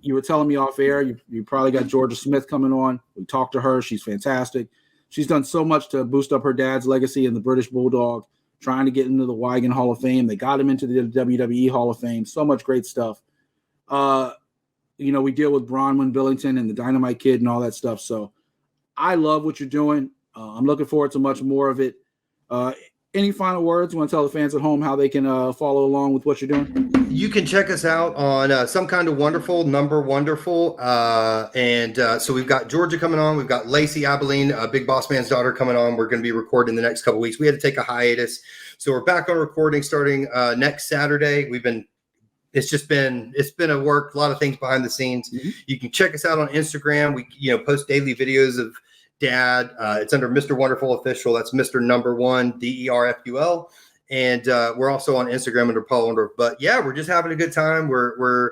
You were telling me off air, you probably got Georgia Smith coming on. We talked to her. She's fantastic. She's done so much to boost up her dad's legacy in the British Bulldog, trying to get into the Wigan Hall of Fame. They got him into the WWE Hall of Fame. So much great stuff. We deal with Bronwyn Billington and the Dynamite Kid and all that stuff. So I love what you're doing. I'm looking forward to much more of it. any final words? You want to tell the fans at home how they can follow along with what you're doing? You can check us out on Some Kind of Wonderful, Number Wonderful. So we've got Georgia coming on. We've got Lacey Abilene, Big Boss Man's daughter, coming on. We're going to be recording the next couple weeks. We had to take a hiatus. So we're back on recording starting next Saturday. It's been a work, a lot of things behind the scenes. Mm-hmm. You can check us out on Instagram. We post daily videos of Dad. It's under Mr. Wonderful Official. That's Mr. Number One, DERFUL. And we're also on Instagram under Paul Orndorff. But yeah, we're just having a good time. We're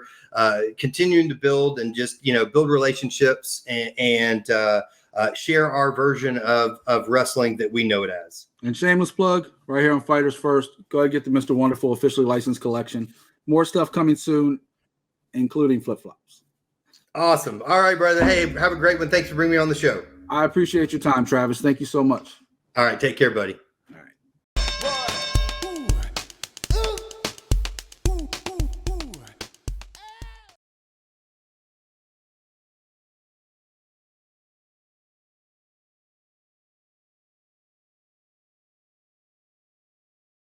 continuing to build and just build relationships and share our version of wrestling that we know it as. And shameless plug right here on Fighters First. Go ahead and get the Mr. Wonderful officially licensed collection. More stuff coming soon, including flip-flops. Awesome. All right, brother. Hey, have a great one. Thanks for bringing me on the show. I appreciate your time, Travis. Thank you so much. All right. Take care, buddy.